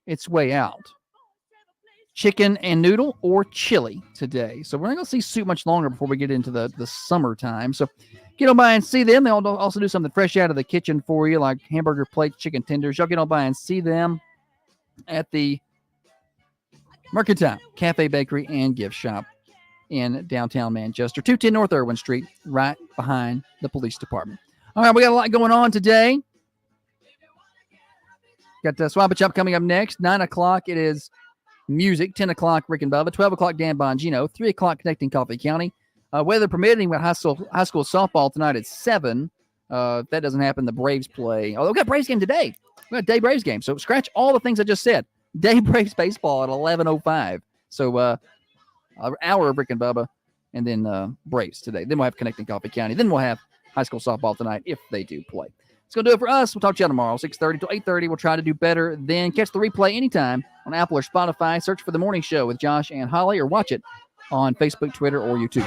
its way out. Chicken and noodle or chili today. So we're not going to see soup much longer before we get into the summertime. So get on by and see them. They'll also do something fresh out of the kitchen for you, like hamburger plates, chicken tenders. Y'all get on by and see them at the Mercantile Cafe, Bakery, and Gift Shop in downtown Manchester, 210 North Irwin Street, right behind the police department. All right, we got a lot going on today. Got Swap It Up coming up next. 9 o'clock, it is music. 10 o'clock, Rick and Bubba. 12 o'clock, Dan Bongino. 3 o'clock, Connecting Coffee County. Weather permitting, we got high school softball tonight at 7. If that doesn't happen, the Braves play. Oh, we got Braves game today. We got day Braves game. So scratch all the things I just said. Day Braves baseball at 11:05. So an hour of Rick and Bubba, and then Braves today. Then we'll have Connecting Coffee County. Then we'll have high school softball tonight if they do play. It's going to do it for us. We'll talk to you tomorrow, 6:30 to 8:30. We'll try to do better then. Catch the replay anytime on Apple or Spotify. Search for The Morning Show with Josh and Holly, or watch it on Facebook, Twitter, or YouTube.